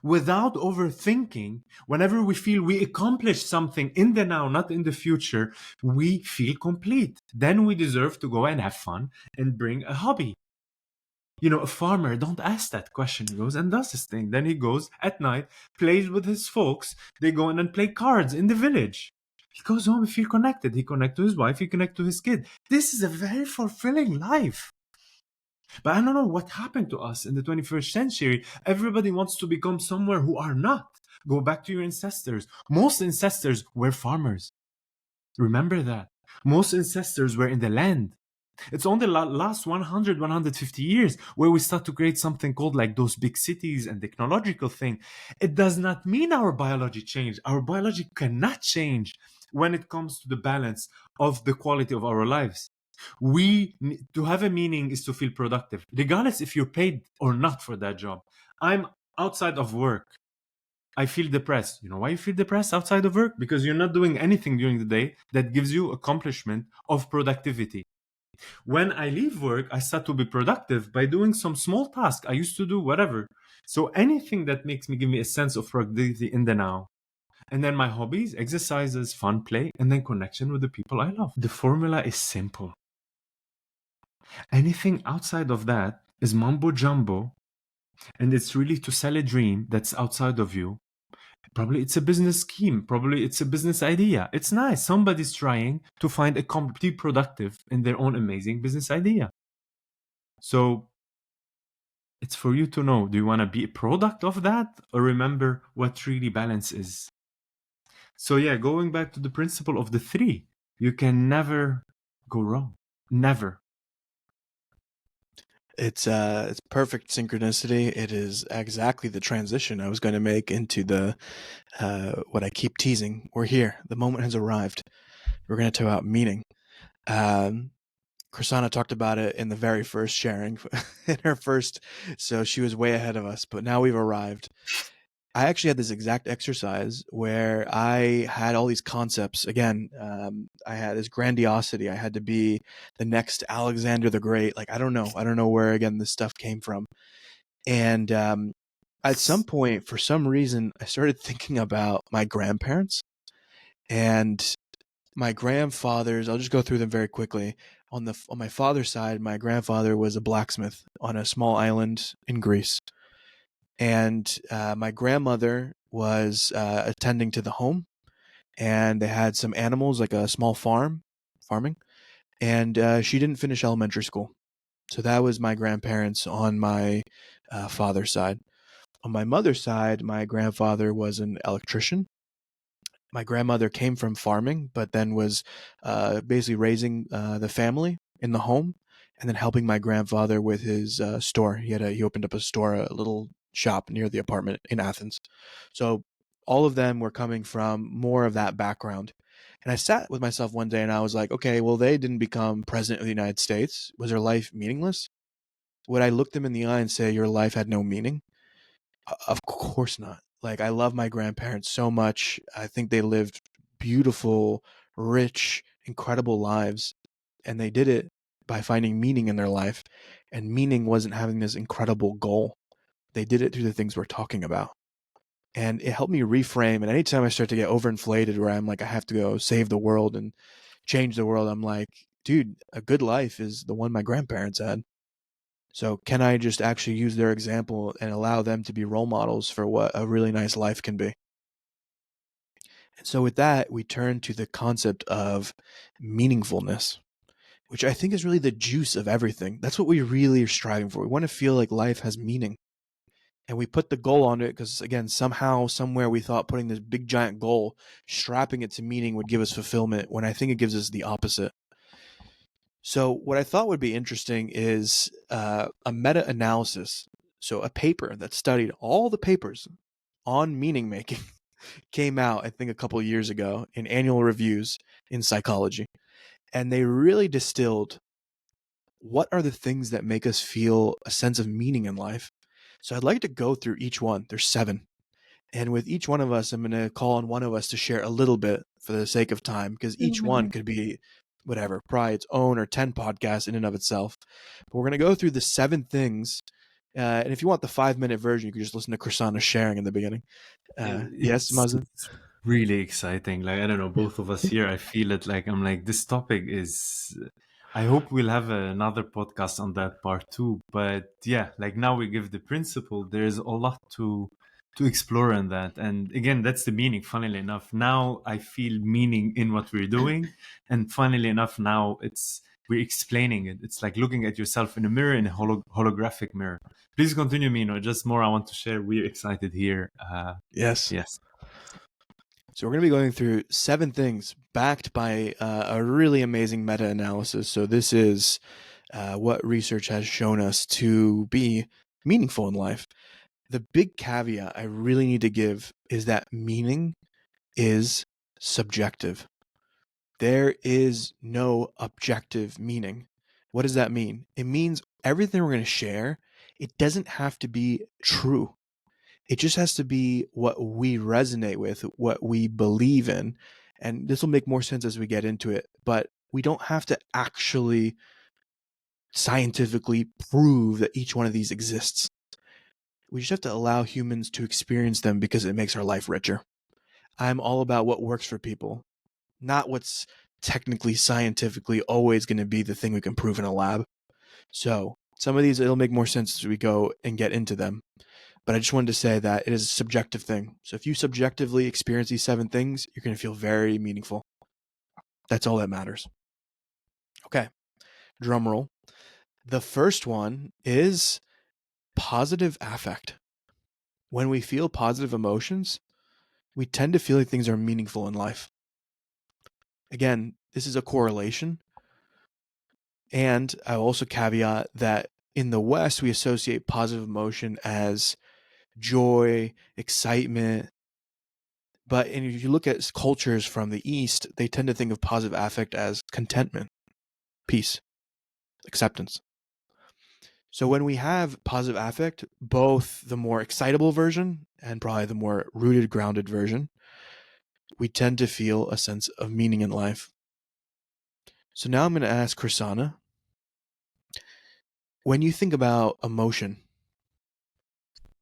without overthinking, whenever we feel we accomplished something in the now, not in the future, we feel complete. Then we deserve to go and have fun and bring a hobby. You know, a farmer, don't ask that question. He goes and does his thing. Then he goes at night, plays with his folks. They go in and play cards in the village. He goes home and feel connected. He connect to his wife. He connect to his kid. This is a very fulfilling life. But I don't know what happened to us in the 21st century. Everybody wants to become somewhere who are not. Go back to your ancestors. Most ancestors were farmers. Remember that. Most ancestors were in the land. It's only the last 100, 150 years where we start to create something called like those big cities and technological thing. It does not mean our biology changed. Our biology cannot change when it comes to the balance of the quality of our lives. To have a meaning is to feel productive, regardless if you're paid or not for that job. I'm outside of work. I feel depressed. You know why you feel depressed outside of work? Because you're not doing anything during the day that gives you accomplishment of productivity. When I leave work, I start to be productive by doing some small task. I used to do whatever. So anything that makes me give me a sense of productivity in the now, And then my hobbies, exercises, fun play, and then connection with the people I love. The formula is simple. Anything outside of that is mumbo jumbo, and it's really to sell a dream that's outside of you. Probably it's a business scheme. Probably it's a business idea. It's nice. Somebody's trying to find a completely productive in their own amazing business idea. So it's for you to know, do you want to be a product of that, or remember what really balance is? So yeah, going back to the principle of the three, you can never go wrong. Never. It's perfect synchronicity. It is exactly the transition I was going to make into the what I keep teasing. We're here. The moment has arrived. We're going to talk about meaning. Krisana talked about it in the very first sharing, in her first, so she was way ahead of us. But now we've arrived. I actually had this exact exercise where I had all these concepts. Again, I had this grandiosity. I had to be the next Alexander the Great. Like, I don't know where, again, this stuff came from. And at some point, for some reason, I started thinking about my grandparents and my grandfathers. I'll just go through them very quickly. On my father's side, my grandfather was a blacksmith on a small island in Greece. And my grandmother was attending to the home, and they had some animals, like a small farming, and she didn't finish elementary school. So that was my grandparents on my father's side. On my mother's side, my grandfather was an electrician. My grandmother came from farming, but then was basically raising the family in the home, and then helping my grandfather with his store. He opened up a store, a little shop near the apartment in Athens. So all of them were coming from more of that background. And I sat with myself one day and I was like, okay, well, they didn't become president of the United States. Was their life meaningless? Would I look them in the eye and say your life had no meaning? Of course not. Like, I love my grandparents so much. I think they lived beautiful, rich, incredible lives. And they did it by finding meaning in their life. And meaning wasn't having this incredible goal. They did it through the things we're talking about. And it helped me reframe. And anytime I start to get overinflated where I'm like, I have to go save the world and change the world, I'm like, dude, a good life is the one my grandparents had. So can I just actually use their example and allow them to be role models for what a really nice life can be? And so with that, we turn to the concept of meaningfulness, which I think is really the juice of everything. That's what we really are striving for. We want to feel like life has meaning. And we put the goal on it because, again, somehow, somewhere we thought putting this big giant goal, strapping it to meaning would give us fulfillment, when I think it gives us the opposite. So what I thought would be interesting is a meta-analysis. So a paper that studied all the papers on meaning making came out, I think, a couple of years ago in annual reviews in psychology. And they really distilled what are the things that make us feel a sense of meaning in life. So I'd like to go through each one. There's 7. And with each one of us, I'm going to call on one of us to share a little bit for the sake of time, because each one could be whatever, probably its own or 10 podcasts in and of itself. But we're going to go through the 7 things. And if you want the 5-minute version, you can just listen to Krisana sharing in the beginning. Yes, Mazen? It's really exciting. Like, I don't know, both of us here, I feel it. Like, I'm like, this topic is. I hope we'll have another podcast on that part too. But yeah, like now we give the principle. There's a lot to explore in that. And again, that's the meaning. Funnily enough, now I feel meaning in what we're doing. And funnily enough, now we're explaining it. It's like looking at yourself in a mirror, in a holographic mirror. Please continue, Mino. Just more I want to share. We're excited here. Yes. Yes. So we're going to be going through 7 things backed by a really amazing meta-analysis. So this is what research has shown us to be meaningful in life. The big caveat I really need to give is that meaning is subjective. There is no objective meaning. What does that mean? It means everything we're going to share, it doesn't have to be true. It just has to be what we resonate with, what we believe in. And this will make more sense as we get into it. But we don't have to actually scientifically prove that each one of these exists. We just have to allow humans to experience them because it makes our life richer. I'm all about what works for people, not what's technically, scientifically always going to be the thing we can prove in a lab. So some of these, it'll make more sense as we go and get into them. But I just wanted to say that it is a subjective thing. So if you subjectively experience these 7 things, you're going to feel very meaningful. That's all that matters. Okay, drum roll. The first one is positive affect. When we feel positive emotions, we tend to feel like things are meaningful in life. Again, this is a correlation. And I also caveat that in the West, we associate positive emotion as joy, excitement. But if you look at cultures from the East, they tend to think of positive affect as contentment, peace, acceptance. So when we have positive affect, both the more excitable version and probably the more rooted, grounded version, we tend to feel a sense of meaning in life. So now I'm going to ask Krisana, when you think about emotion,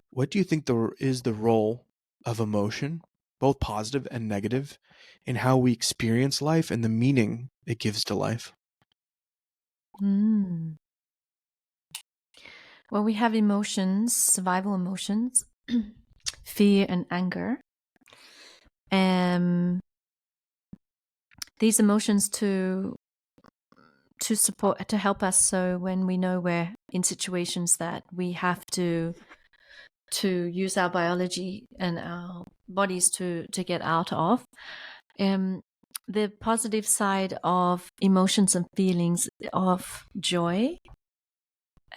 what do you think is the role of emotion, both positive and negative, in how we experience life and the meaning it gives to life? Well, we have emotions, survival emotions, fear and anger. These emotions to support, to help us, so when we know we're in situations that we have to use our biology and our bodies to get out of. The positive side of emotions and feelings of joy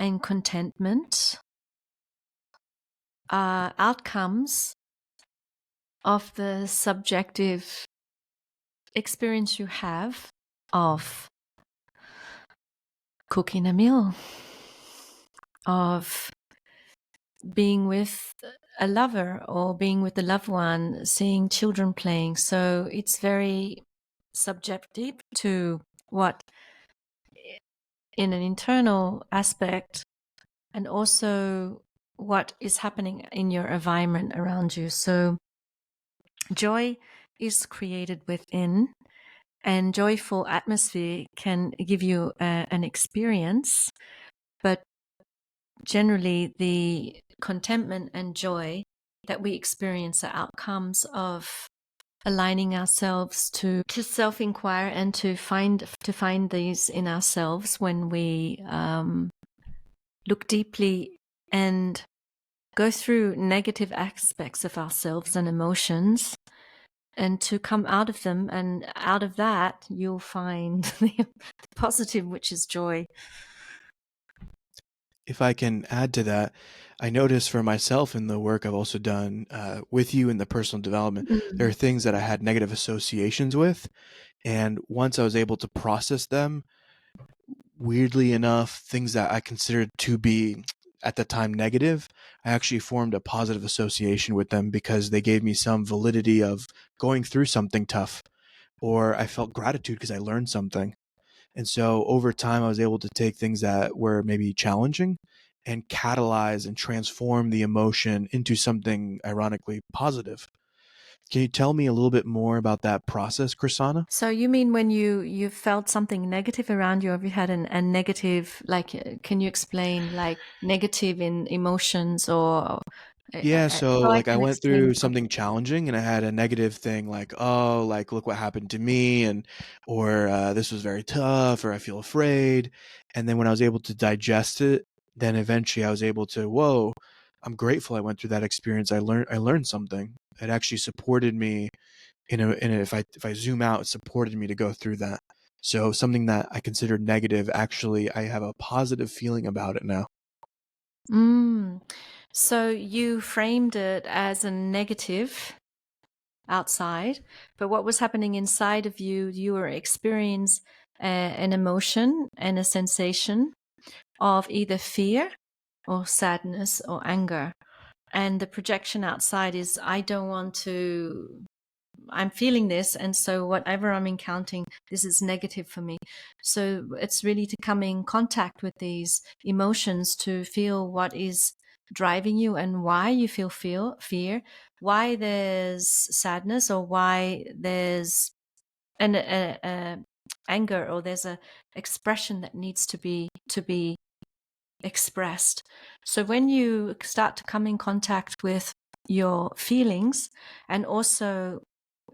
and contentment are outcomes of the subjective experience you have of cooking a meal, of being with a lover or being with a loved one, seeing children playing. So it's very subjective to what, in an internal aspect, and also what is happening in your environment around you. So joy is created within, and joyful atmosphere can give you an experience, but generally the contentment and joy that we experience are outcomes of aligning ourselves to self-inquire and to find these in ourselves when we look deeply and go through negative aspects of ourselves and emotions, and to come out of them, and out of that you'll find the positive, which is joy. If I can add to that, I noticed for myself in the work I've also done with you in the personal development, there are things that I had negative associations with. And once I was able to process them, weirdly enough, things that I considered to be at the time negative, I actually formed a positive association with them because they gave me some validity of going through something tough, or I felt gratitude because I learned something. And so over time, I was able to take things that were maybe challenging and catalyze and transform the emotion into something ironically positive. Can you tell me a little bit more about that process, Krisana? So you mean when you felt something negative around you, or you had a negative, like, can you explain, like, negative in emotions, or Yeah, so so I like I can went explain through something properly? challenging and I had a negative thing like, oh, like look what happened to me, and or this was very tough, or I feel afraid. And then when I was able to digest it, then eventually I was able to, whoa, I'm grateful I went through that experience. I learned something. It actually supported me if I zoom out, it supported me to go through that. So something that I considered negative, actually I have a positive feeling about it now. So you framed it as a negative outside, but what was happening inside of you? You were experiencing an emotion and a sensation of either fear or sadness or anger. And the projection outside is, I'm feeling this, and so whatever I'm encountering, this is negative for me. So it's really to come in contact with these emotions to feel what is driving you and why you feel fear, why there's sadness or why there's an anger, or there's a expression that needs to be expressed. So when you start to come in contact with your feelings and also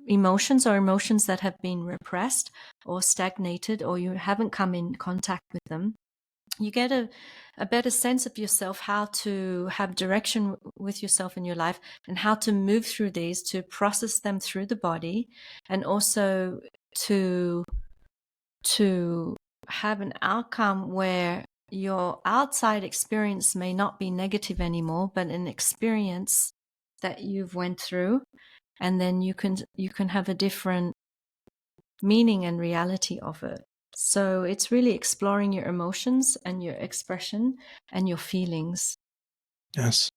emotions, or emotions that have been repressed or stagnated, or you haven't come in contact with them, you get a better sense of yourself, how to have direction with yourself in your life, and how to move through these, to process them through the body, and also to have an outcome where your outside experience may not be negative anymore, but an experience that you've went through, and then you can have a different meaning and reality of it. So it's really exploring your emotions and your expression and your feelings. Yes.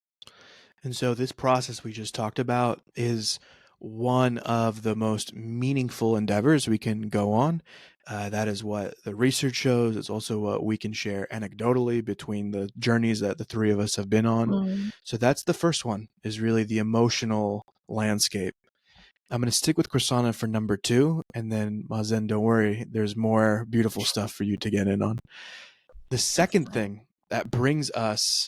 And so this process we just talked about is one of the most meaningful endeavors we can go on. That is what the research shows. It's also what we can share anecdotally between the journeys that the three of us have been on. So that's the first one, is really the emotional landscape. I'm going to stick with Krisana for number 2, and then Mazen, don't worry, there's more beautiful stuff for you to get in on. The second thing that brings us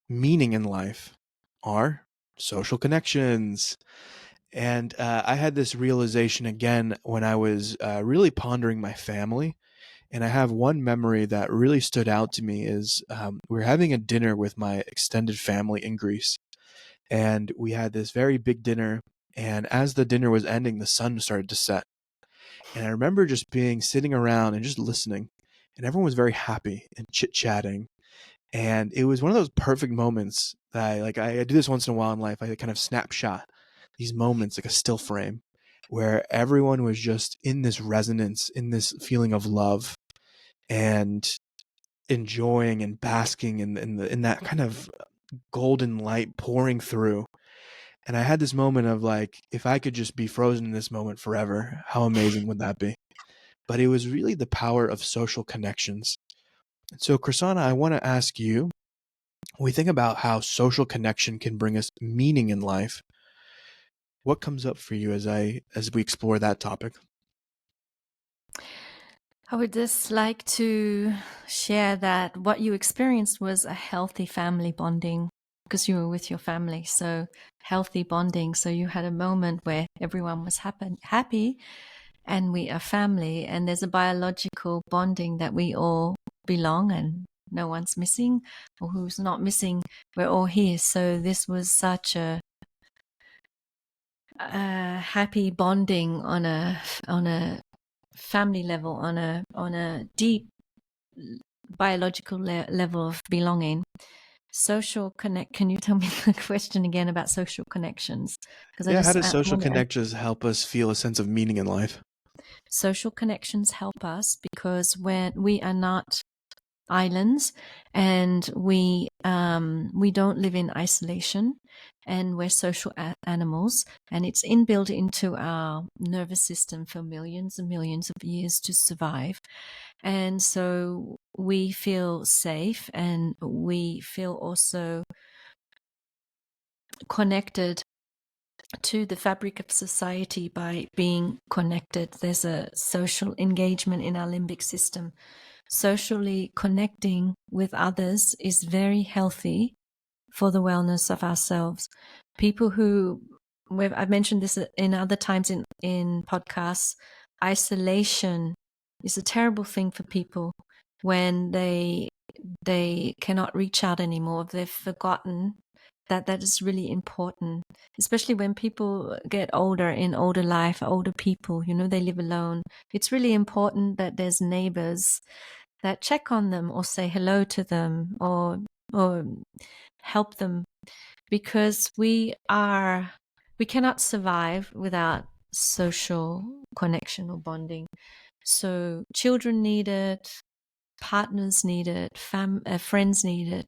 meaning in life are social connections. And I had this realization again when I was really pondering my family. And I have one memory that really stood out to me is we were having a dinner with my extended family in Greece. And we had this very big dinner. And as the dinner was ending, the sun started to set. And I remember just sitting around and just listening. And everyone was very happy and chit-chatting. And it was one of those perfect moments that I do this once in a while in life. I kind of snapshot these moments, like a still frame, where everyone was just in this resonance, in this feeling of love, and enjoying and basking in that kind of golden light pouring through. And I had this moment of like, if I could just be frozen in this moment forever, how amazing would that be? But it was really the power of social connections. So, Krisana, I want to ask you, when we think about how social connection can bring us meaning in life, what comes up for you as we explore that topic? I would just like to share that what you experienced was a healthy family bonding, because you were with your family. So healthy bonding. So you had a moment where everyone was happy, and we are family, and there's a biological bonding that we all belong, and no one's missing, or who's not missing. We're all here. So this was such a happy bonding on a family level, on a deep biological level of belonging. Social connect. Can you tell me the question again about social connections? Because Yeah, how does social connections help us feel a sense of meaning in life? Social connections help us because when we are not islands, and we don't live in isolation, and we're social animals, and it's inbuilt into our nervous system for millions and millions of years to survive. And so we feel safe, and we feel also connected to the fabric of society by being connected. There's a social engagement in our limbic system. Socially connecting with others is very healthy for the wellness of ourselves. People who, I've mentioned this in other times in podcasts, isolation is a terrible thing for people when they cannot reach out anymore. They've forgotten that is really important, especially when people get older, in older life, older people, they live alone. It's really important that there's neighbors that check on them or say hello to them or help them, because we cannot survive without social connection or bonding. So children need it, partners need it, friends need it,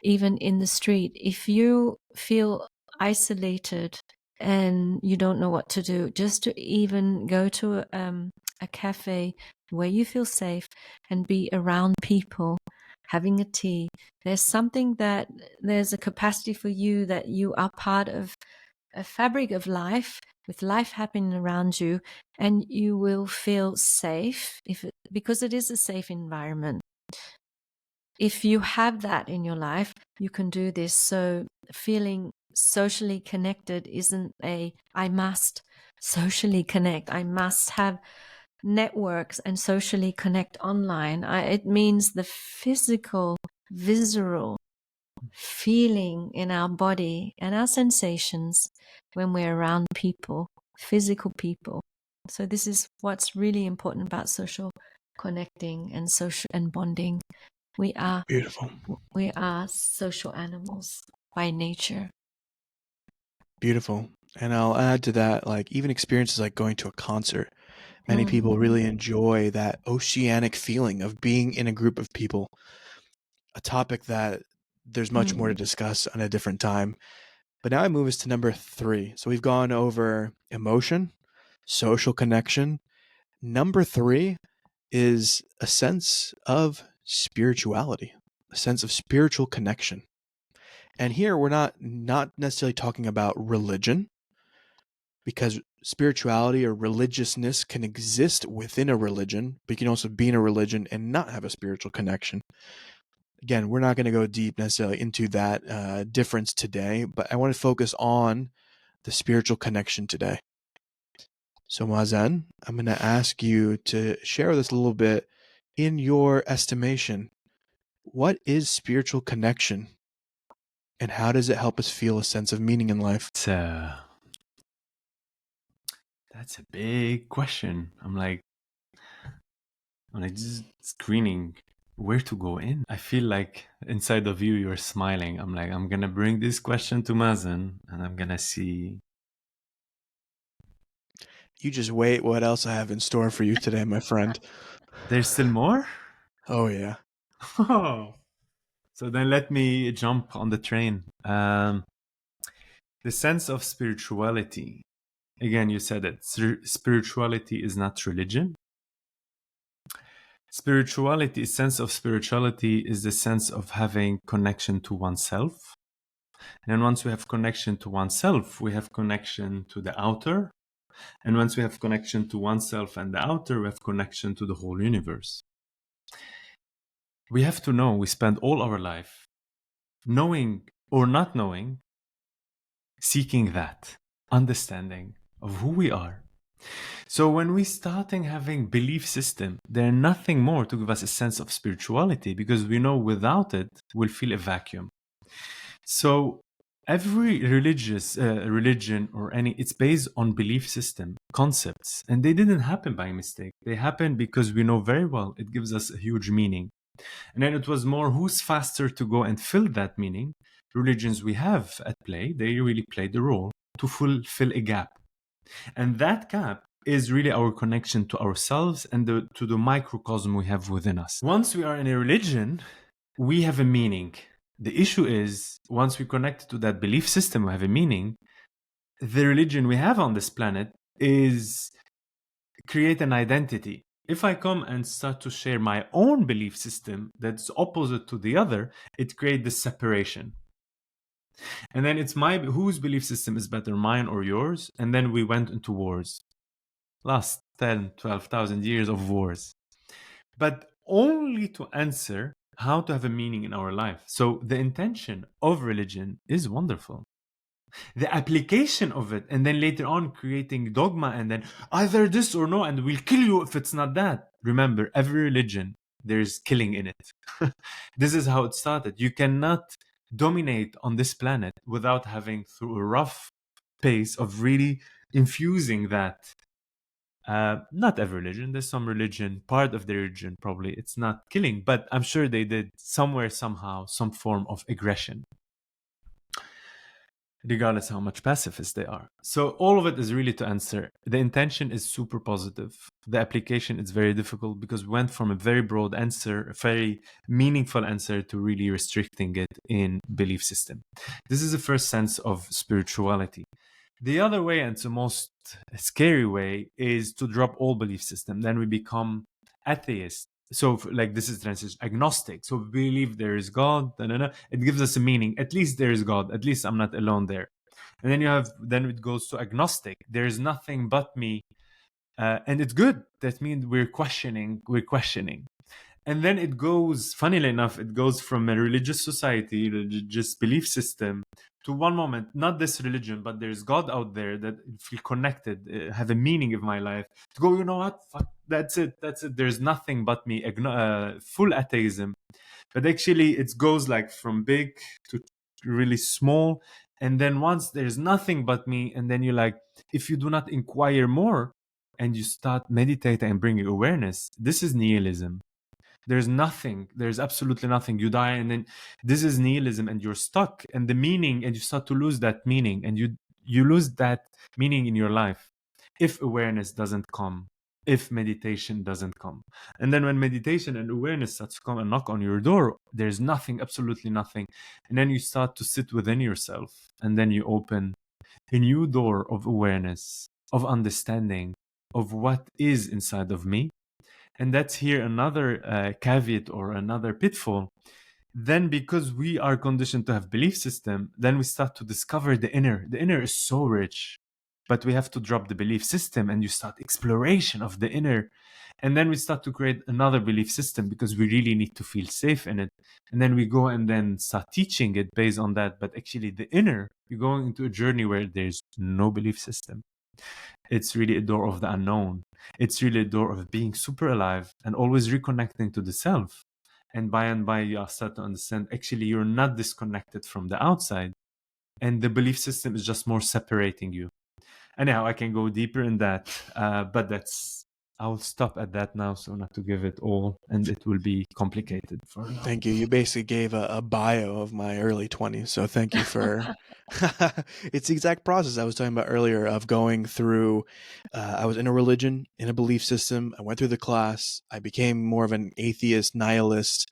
even in the street. If you feel isolated and you don't know what to do, just to even go to a cafe where you feel safe and be around people having a tea. There's a capacity for you that you are part of a fabric of life with life happening around you, and you will feel safe because it is a safe environment. If you have that in your life, you can do this. So feeling socially connected isn't I must socially connect. I must have networks and socially connect online. It means the physical, visceral feeling in our body and our sensations when we're around people, physical people. So this is what's really important about social connecting and social and bonding. We are Beautiful. social animals by nature. Beautiful. And I'll add to that, like even experiences like going to a concert. Many people really enjoy that oceanic feeling of being in a group of people, a topic that there's much more to discuss on a different time. But now I move us to number 3. So we've gone over emotion, social connection. Number 3 is a sense of spirituality, a sense of spiritual connection. And here we're not necessarily talking about religion, because spirituality or religiousness can exist within a religion, but you can also be in a religion and not have a spiritual connection. Again, we're not going to go deep necessarily into that difference today, but I want to focus on the spiritual connection today. So Mazen, I'm going to ask you to share with us a little bit, in your estimation, what is spiritual connection and how does it help us feel a sense of meaning in life? That's a big question. I'm just screening where to go in. I feel like inside of you, you're smiling. I'm like, I'm going to bring this question to Mazen and I'm going to see. You just wait what else I have in store for you today, my friend. There's still more? Oh, yeah. So then let me jump on the train. The sense of spirituality. Again, you said it. Spirituality is not religion. Sense of spirituality is the sense of having connection to oneself. And once we have connection to oneself, we have connection to the outer. And once we have connection to oneself and the outer, we have connection to the whole universe. We have to know we spend all our life, knowing or not knowing, seeking that understanding of who we are. So when we starting having belief system, they're nothing more to give us a sense of spirituality, because we know without it, we'll feel a vacuum. So every religion or it's based on belief system concepts, and they didn't happen by mistake. They happened because we know very well it gives us a huge meaning. And then it was more who's faster to go and fill that meaning. Religions we have at play, they really play the role to fulfill a gap. And that gap is really our connection to ourselves and to the microcosm we have within us. Once we are in a religion, we have a meaning. The issue is, once we connect to that belief system, we have a meaning. The religion we have on this planet is create an identity. If I come and start to share my own belief system that's opposite to the other, it creates this separation. And then it's whose belief system is better, mine or yours? And then we went into wars. Last 10, 12,000 years of wars. But only to answer how to have a meaning in our life. So the intention of religion is wonderful. The application of it, and then later on creating dogma, and then either this or no, and we'll kill you if it's not that. Remember, every religion, there's killing in it. This is how it started. You cannot dominate on this planet without having through a rough pace of really infusing that. Not every religion. There's some religion, part of the religion probably, it's not killing, but I'm sure they did somewhere, somehow, some form of aggression, regardless how much pacifist they are. So all of it is really to answer. The intention is super positive. The application is very difficult, because we went from a very broad answer, a very meaningful answer, to really restricting it in belief system. This is the first sense of spirituality. The other way, and it's the most scary way, is to drop all belief system. Then we become atheist. So like this is translation agnostic. So we believe there is God. It gives us a meaning. At least there is God. At least I'm not alone there. And then it goes to agnostic. There is nothing but me, and it's good. That means we're questioning. And then it goes, funnily enough, it goes from a religious society, religious belief system, to one moment, not this religion, but there's God out there that feel connected, have a meaning of my life. To go, you know what? Fuck, that's it. There's nothing but me. Full atheism. But actually, it goes like from big to really small. And then once there's nothing but me, and then you're like, if you do not inquire more and you start meditating and bringing awareness, this is nihilism. There's nothing. There's absolutely nothing. You die, and then this is nihilism, and you're stuck. And the meaning, and you start to lose that meaning, and you lose that meaning in your life if awareness doesn't come, if meditation doesn't come. And then when meditation and awareness starts to come and knock on your door, there's nothing, absolutely nothing. And then you start to sit within yourself, and then you open a new door of awareness, of understanding of what is inside of me. And that's here another caveat or another pitfall. Then because we are conditioned to have belief system, then we start to discover the inner. The inner is so rich, but we have to drop the belief system, and you start exploration of the inner. And then we start to create another belief system because we really need to feel safe in it. And then we go and then start teaching it based on that. But actually the inner, you're going into a journey where there's no belief system. It's really a door of the unknown. It's really a door of being super alive and always reconnecting to the self. And by you start to understand actually you're not disconnected from the outside, and the belief system is just more separating you. Anyhow, I can go deeper in that, but I'll stop at that now, so not to give it all, and it will be complicated for now. Thank you. You basically gave a bio of my early 20s. So thank you for it's the exact process I was talking about earlier of going through. I was in a religion, in a belief system. I went through the class. I became more of an atheist, nihilist.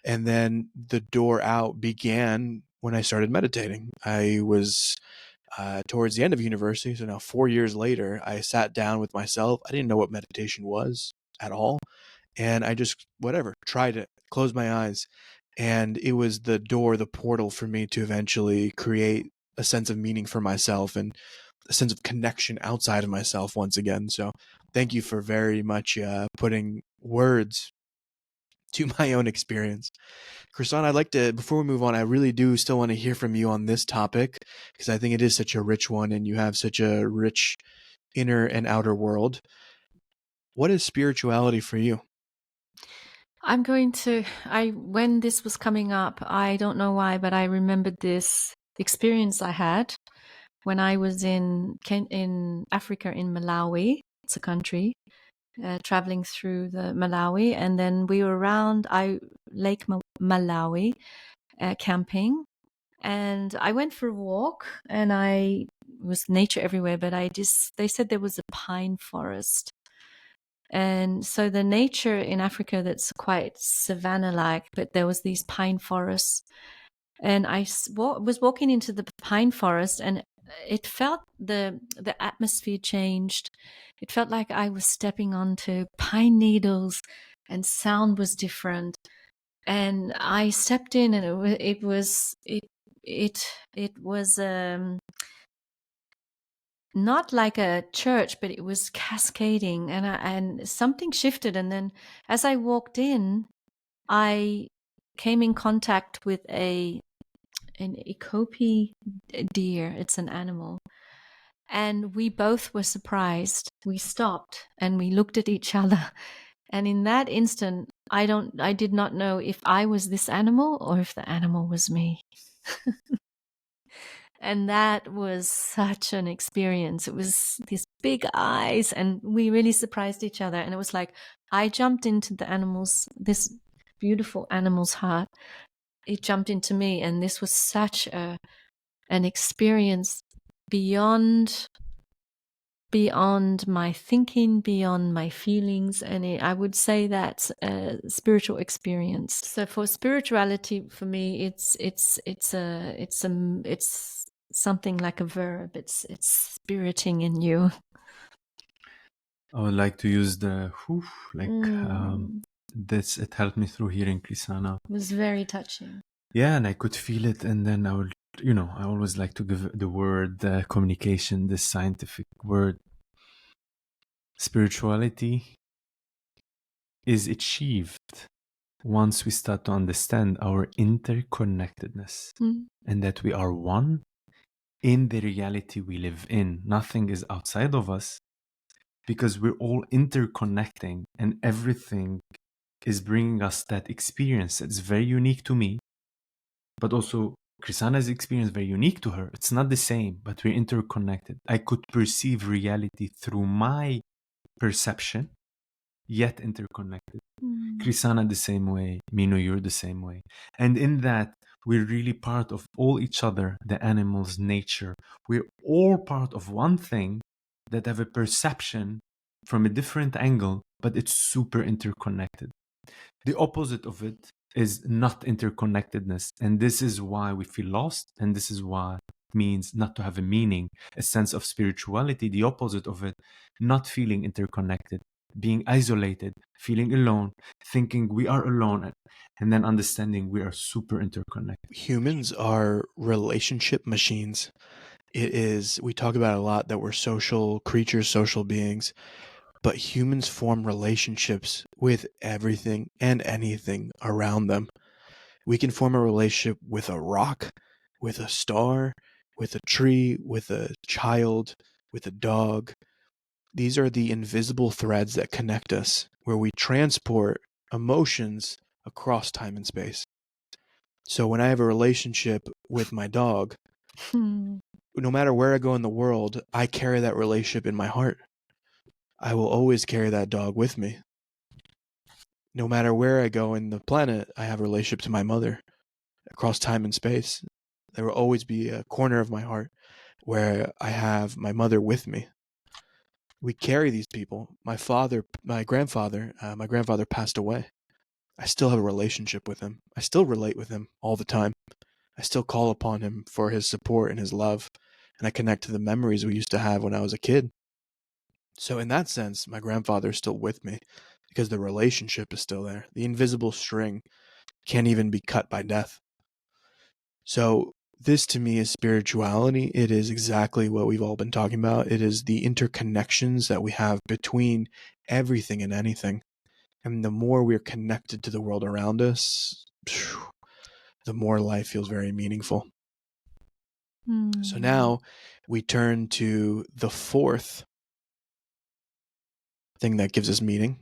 And then the door out began when I started meditating. I was towards the end of university. So now 4 years later, I sat down with myself. I didn't know what meditation was at all. And I just, whatever, tried it, closed my eyes. And it was the door, the portal for me to eventually create a sense of meaning for myself and a sense of connection outside of myself once again. So thank you for very much putting words to my own experience. Krisana, I'd like to, before we move on, I really do still want to hear from you on this topic because I think it is such a rich one and you have such a rich inner and outer world. What is spirituality for you? When this was coming up, I don't know why, but I remembered this experience I had when I was in Africa, in Malawi. It's a country, traveling through the Malawi. And then we were around Lake Malawi, camping. And I went for a walk, and I was nature everywhere, but they said there was a pine forest. And so the nature in Africa, that's quite savanna-like, but there was these pine forests. And I was walking into the pine forest, and it felt the atmosphere changed. It felt like I was stepping onto pine needles, and sound was different. And I stepped in, and it was not like a church, but it was cascading, and something shifted. And then as I walked in, I came in contact with an Ikopi deer. It's an animal. And we both were surprised. We stopped and we looked at each other. And in that instant, I did not know if I was this animal or if the animal was me. And that was such an experience. It was these big eyes, and we really surprised each other. And it was like I jumped into this beautiful animal's heart. It jumped into me, and this was such an experience beyond my thinking, beyond my feelings. And I would say that's a spiritual experience. So for spirituality, for me, it's something like a verb. It's spiriting in you. I would like to use the it helped me through hearing Krisana. It was very touching. Yeah, and I could feel it. And then I would, I always like to give the word communication, this scientific word. Spirituality is achieved once we start to understand our interconnectedness and that we are one in the reality we live in. Nothing is outside of us because we're all interconnecting, and everything is bringing us that experience that's very unique to me, but also Krisana's experience very unique to her. It's not the same, but we're interconnected. I could perceive reality through my perception, yet interconnected. Krisana the same way, Mino, you're the same way. And in that, we're really part of all each other, the animals, nature. We're all part of one thing that have a perception from a different angle, but it's super interconnected. The opposite of it is not interconnectedness. And this is why we feel lost. And this is why it means not to have a meaning, a sense of spirituality, the opposite of it, not feeling interconnected, being isolated, feeling alone, thinking we are alone, and then understanding we are super interconnected. Humans are relationship machines. We talk about it a lot that we're social creatures, social beings, but humans form relationships with everything and anything around them. We can form a relationship with a rock, with a star, with a tree, with a child, with a dog. These are the invisible threads that connect us, where we transport emotions across time and space. So when I have a relationship with my dog, no matter where I go in the world, I carry that relationship in my heart. I will always carry that dog with me. No matter where I go in the planet, I have a relationship to my mother across time and space. There will always be a corner of my heart where I have my mother with me. We carry these people. My grandfather passed away. I still have a relationship with him. I still relate with him all the time. I still call upon him for his support and his love, and I connect to the memories we used to have when I was a kid. So in that sense, my grandfather is still with me because the relationship is still there. The invisible string can't even be cut by death. So this to me is spirituality. It is exactly what we've all been talking about. It is the interconnections that we have between everything and anything. And the more we're connected to the world around us, the more life feels very meaningful. So now we turn to the fourth thing that gives us meaning.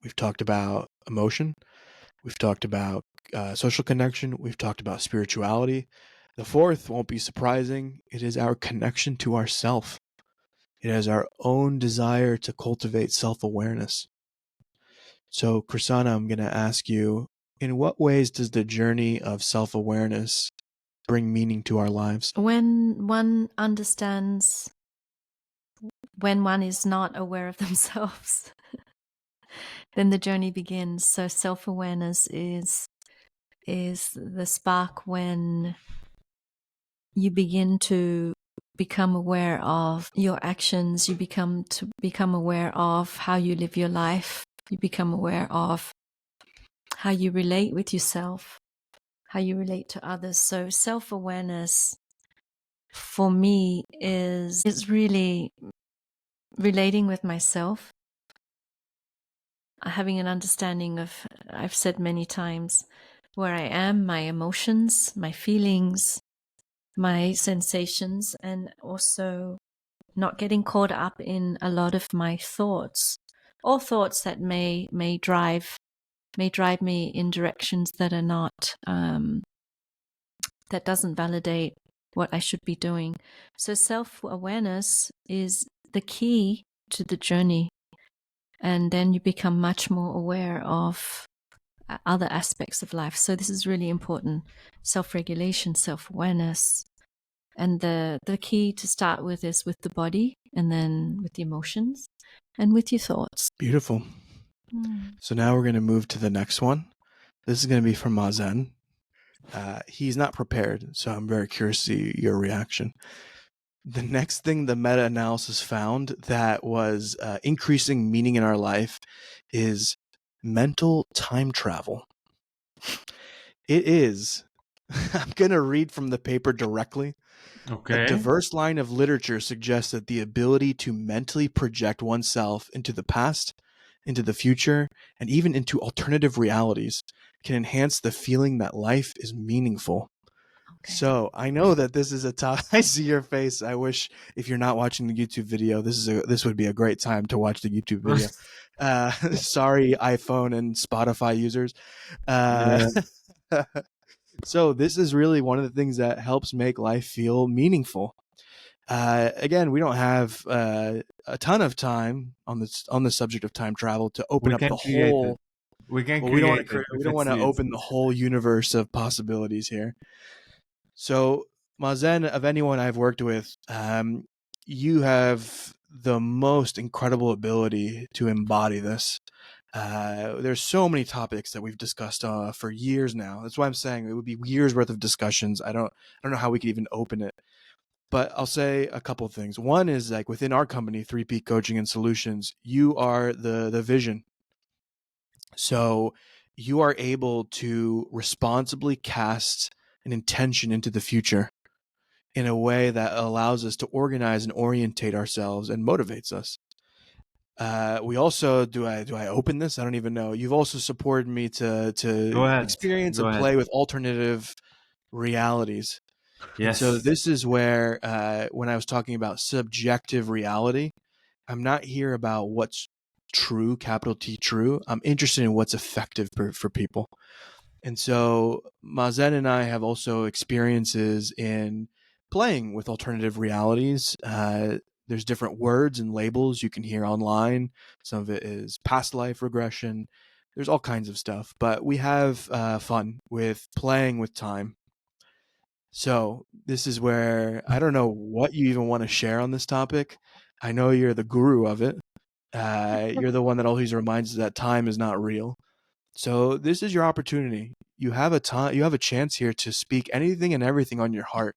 We've talked about emotion. We've talked about social connection. We've talked about spirituality. The fourth won't be surprising. It is our connection to ourself. It is our own desire to cultivate self-awareness. So, Krisana, I'm going to ask you, in what ways does the journey of self-awareness bring meaning to our lives? When one understands when one is not aware of themselves, then the journey begins. So self-awareness is the spark when you begin to become aware of your actions, you become aware of how you live your life, you become aware of how you relate with yourself, how you relate to others. So self-awareness for me is really relating with myself, having an understanding of, I've said many times, where I am, my emotions, my feelings, my sensations, and also not getting caught up in a lot of my thoughts, or thoughts that may drive me in directions that are not, that doesn't validate what I should be doing. So self-awareness is the key to the journey. And then you become much more aware of other aspects of life. So this is really important. Self-regulation, self-awareness. And the key to start with is with the body, and then with the emotions, and with your thoughts. Beautiful. So now we're going to move to the next one. This is going to be from Mazen. He's not prepared, so I'm very curious to see your reaction. The next thing the meta-analysis found that was increasing meaning in our life is mental time travel. It is, I'm going to read from the paper directly. A Okay. diverse line of literature suggests that the ability to mentally project oneself into the past, into the future, and even into alternative realities can enhance the feeling that life is meaningful. Okay. So I know that this is a tough. I see your face. I wish if you're not watching the YouTube video, this would be a great time to watch the YouTube video. Sorry, iPhone and Spotify users. Yeah. So this is really one of the things that helps make life feel meaningful. Again, we don't have a ton of time on the subject of time travel to open We up can the create it. whole. We can Well, we don't want create to it we if don't it's want to needs. open the whole universe of possibilities here. So, Mazen, of anyone I've worked with, you have the most incredible ability to embody this. There's so many topics that we've discussed for years now. That's why I'm saying it would be years worth of discussions. I don't know how we could even open it. But I'll say a couple of things. One is like within our company, 3P Coaching and Solutions, you are the vision. So you are able to responsibly cast an intention into the future in a way that allows us to organize and orientate ourselves and motivates us. We also do I open this? I don't even know. You've also supported me Go to ahead. experience Go and ahead. play with alternative realities. And so Yes. this is where when I was talking about subjective reality, I'm not here about what's true, capital T true. I'm interested in what's effective for people. And so Mazen and I have also experiences in playing with alternative realities. There's different words and labels you can hear online. Some of it is past life regression. There's all kinds of stuff, but we have fun with playing with time. So this is where I don't know what you even want to share on this topic. I know you're the guru of it. You're the one that always reminds us that time is not real. So this is your opportunity. You have a chance here to speak anything and everything on your heart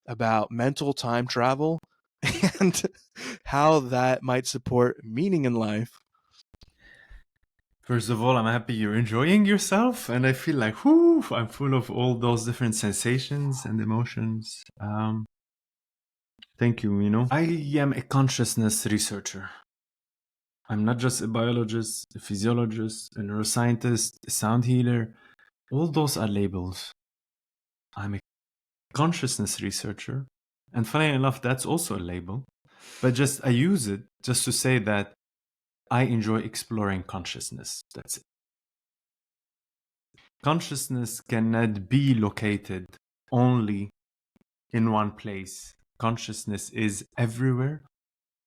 about mental time travel and how that might support meaning in life. First of all, I'm happy you're enjoying yourself, and I feel like, whoo, I'm full of all those different sensations and emotions. Thank you, Mino. I am a consciousness researcher. I'm not just a biologist, a physiologist, a neuroscientist, a sound healer. All those are labels. I'm a consciousness researcher. And funny enough, that's also a label. But I use it just to say that I enjoy exploring consciousness. That's it. Consciousness cannot be located only in one place. Consciousness is everywhere,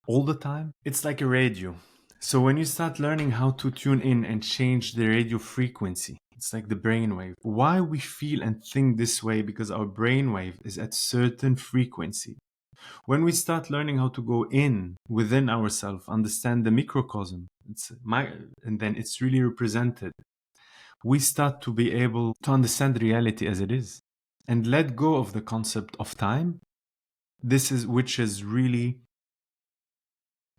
all the time. It's like a radio. So when you start learning how to tune in and change the radio frequency, it's like the brainwave. Why we feel and think this way? Because our brainwave is at certain frequency. When we start learning how to go in within ourselves, understand the microcosm, and then it's really represented, we start to be able to understand reality as it is and let go of the concept of time. Which is really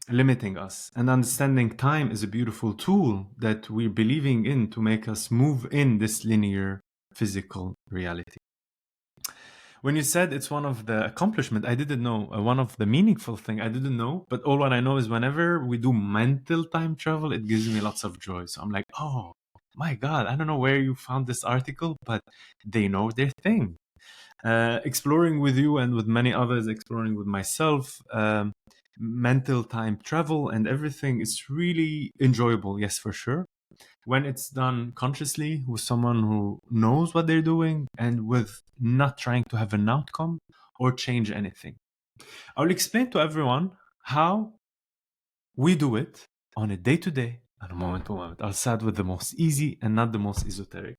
limiting us. And understanding time is a beautiful tool that we're believing in to make us move in this linear physical reality. When you said it's one of the accomplishment, I didn't know. One of the meaningful thing I didn't know, but all what I know is whenever we do mental time travel, it gives me lots of joy. So I'm like, oh my God, I don't know where you found this article, but they know their thing. Exploring with you and with many others, exploring with myself, mental time travel and everything is really enjoyable. Yes, for sure. When it's done consciously with someone who knows what they're doing and with not trying to have an outcome or change anything. I'll explain to everyone how we do it on a day-to-day and a moment-to-moment. I'll start with the most easy and not the most esoteric.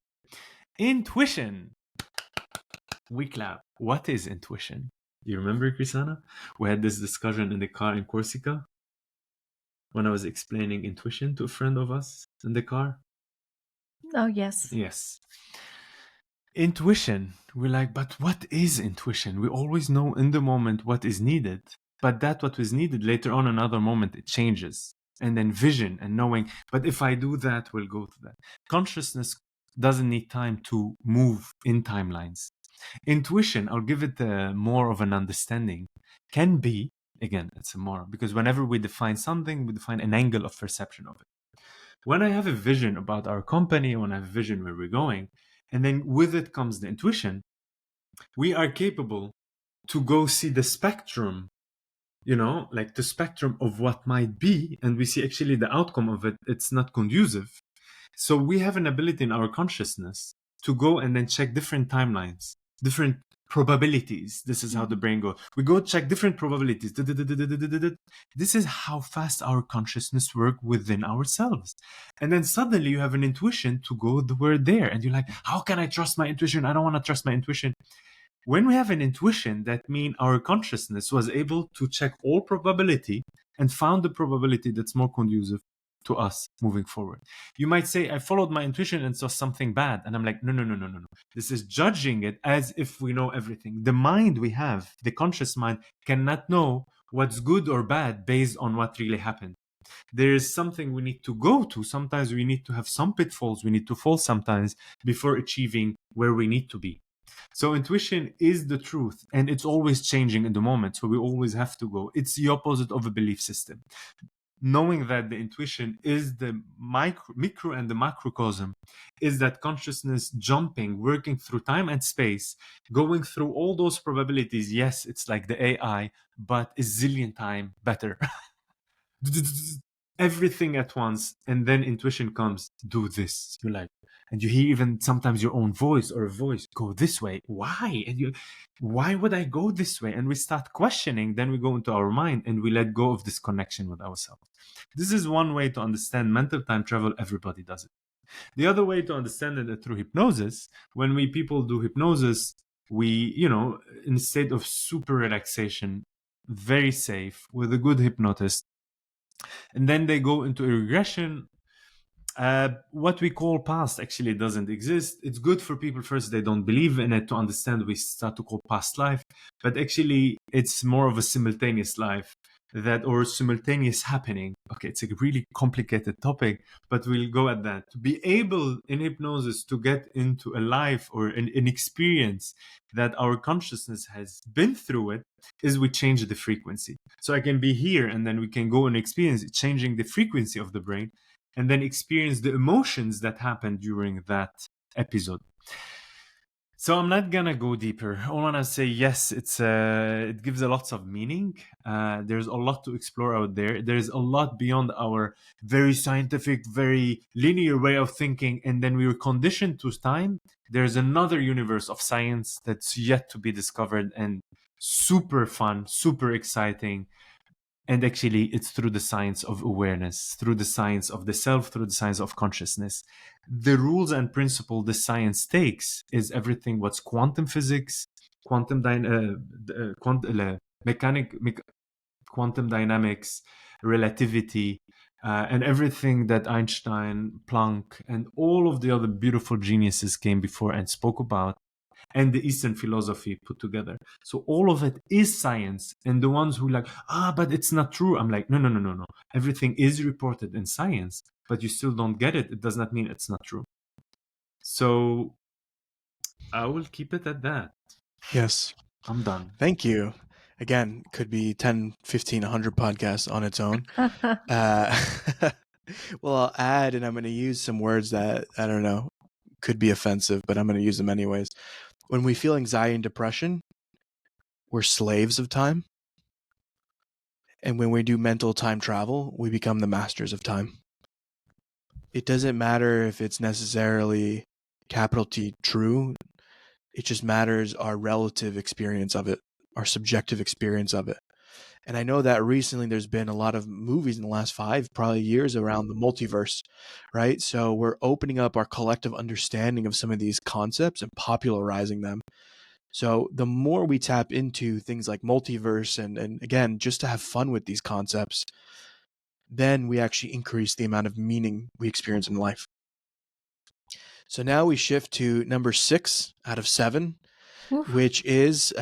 Intuition. We clap. What is intuition? Do you remember, Krisana? We had this discussion in the car in Corsica when I was explaining intuition to a friend of us in the car. Oh, yes. Yes. Intuition. We're like, but what is intuition? We always know in the moment what is needed, but that what was needed later on another moment, it changes. and then vision and knowing, but if I do that, we'll go to that. Consciousness doesn't need time to move in timelines. Intuition, I'll give it more of an understanding, can be, again, it's a more, because whenever we define something, we define an angle of perception of it. When I have a vision about our company, when I have a vision where we're going, and then with it comes the intuition, we are capable to go see the spectrum, like the spectrum of what might be, and we see actually the outcome of it, it's not conducive. So we have an ability in our consciousness to go and then check different timelines, different probabilities. This is how the brain goes. We go check different probabilities. This is how fast our consciousness works within ourselves. And then suddenly you have an intuition to go the word there. And you're like, how can I trust my intuition? I don't want to trust my intuition. When we have an intuition, that means our consciousness was able to check all probability and found the probability that's more conducive to us moving forward. You might say, I followed my intuition and saw something bad. And I'm like, no. This is judging it as if we know everything. The mind we have, the conscious mind, cannot know what's good or bad based on what really happened. There is something we need to go to. Sometimes we need to have some pitfalls. We need to fall sometimes before achieving where we need to be. So intuition is the truth, and it's always changing in the moment. So we always have to go. It's the opposite of a belief system. Knowing that the intuition is the micro and the macrocosm, is that consciousness jumping, working through time and space, going through all those probabilities. Yes, it's like the AI, but a zillion times better. Everything at once, and then intuition comes, do this. You're like, and you hear even sometimes your own voice or a voice, go this way. Why? And you, why would I go this way? And we start questioning. Then we go into our mind and we let go of this connection with ourselves. This is one way to understand mental time travel. Everybody does it. The other way to understand it through hypnosis. When people do hypnosis, we, in a state of super relaxation, very safe, with a good hypnotist, and then they go into a regression. What we call past actually doesn't exist. It's good for people, first, they don't believe in it, to understand we start to call past life, but actually it's more of a simultaneous life, or simultaneous happening. Okay, it's a really complicated topic, but we'll go at that. To be able in hypnosis to get into a life or an experience that our consciousness has been through it, is we change the frequency. So I can be here and then we can go and experience it, changing the frequency of the brain, and then experience the emotions that happened during that episode. So I'm not gonna go deeper. I wanna say, yes, it gives a lot of meaning. There's a lot to explore out there. There's a lot beyond our very scientific, very linear way of thinking, and then we were conditioned to time. There's another universe of science that's yet to be discovered, and super fun, super exciting. And actually, it's through the science of awareness, through the science of the self, through the science of consciousness. The rules and principle the science takes is everything what's quantum physics, quantum dynamics, relativity, and everything that Einstein, Planck, and all of the other beautiful geniuses came before and spoke about, and the Eastern philosophy put together. So all of it is science. And the ones who but it's not true. I'm like, no. Everything is reported in science, but you still don't get it. It does not mean it's not true. So I will keep it at that. Yes. I'm done. Thank you. Again, could be 10, 15, 100 podcasts on its own. Well, I'll add, and I'm going to use some words that, I don't know, could be offensive, but I'm going to use them anyways. When we feel anxiety and depression, we're slaves of time. And when we do mental time travel, we become the masters of time. It doesn't matter if it's necessarily capital T true. It just matters our relative experience of it, our subjective experience of it. And I know that recently there's been a lot of movies in the last 5 probably years around the multiverse, right? So we're opening up our collective understanding of some of these concepts and popularizing them. So the more we tap into things like multiverse and again, just to have fun with these concepts, then we actually increase the amount of meaning we experience in life. So now we shift to number 6 out of 7, Oof. which is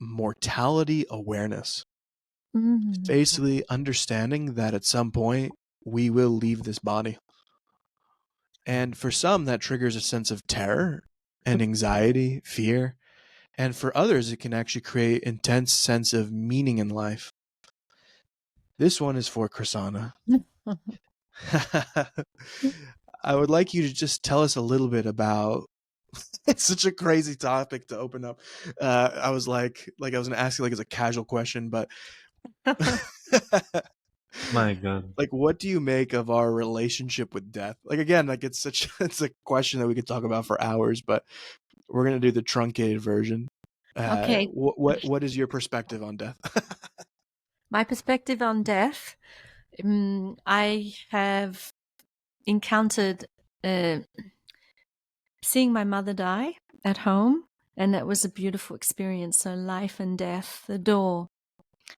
mortality awareness. Basically understanding that at some point we will leave this body. And for some, that triggers a sense of terror and anxiety, fear. And for others, it can actually create intense sense of meaning in life. This one is for Krisana. I would like you to just tell us a little bit about. It's such a crazy topic to open up. I was like I was gonna ask you like as a casual question, but My God. like, what do you make of our relationship with death? Like, again, like it's a question that we could talk about for hours, but we're gonna do the truncated version. Okay. What is your perspective on death? My perspective on death, I have encountered seeing my mother die at home, and that was a beautiful experience. So life and death, the door.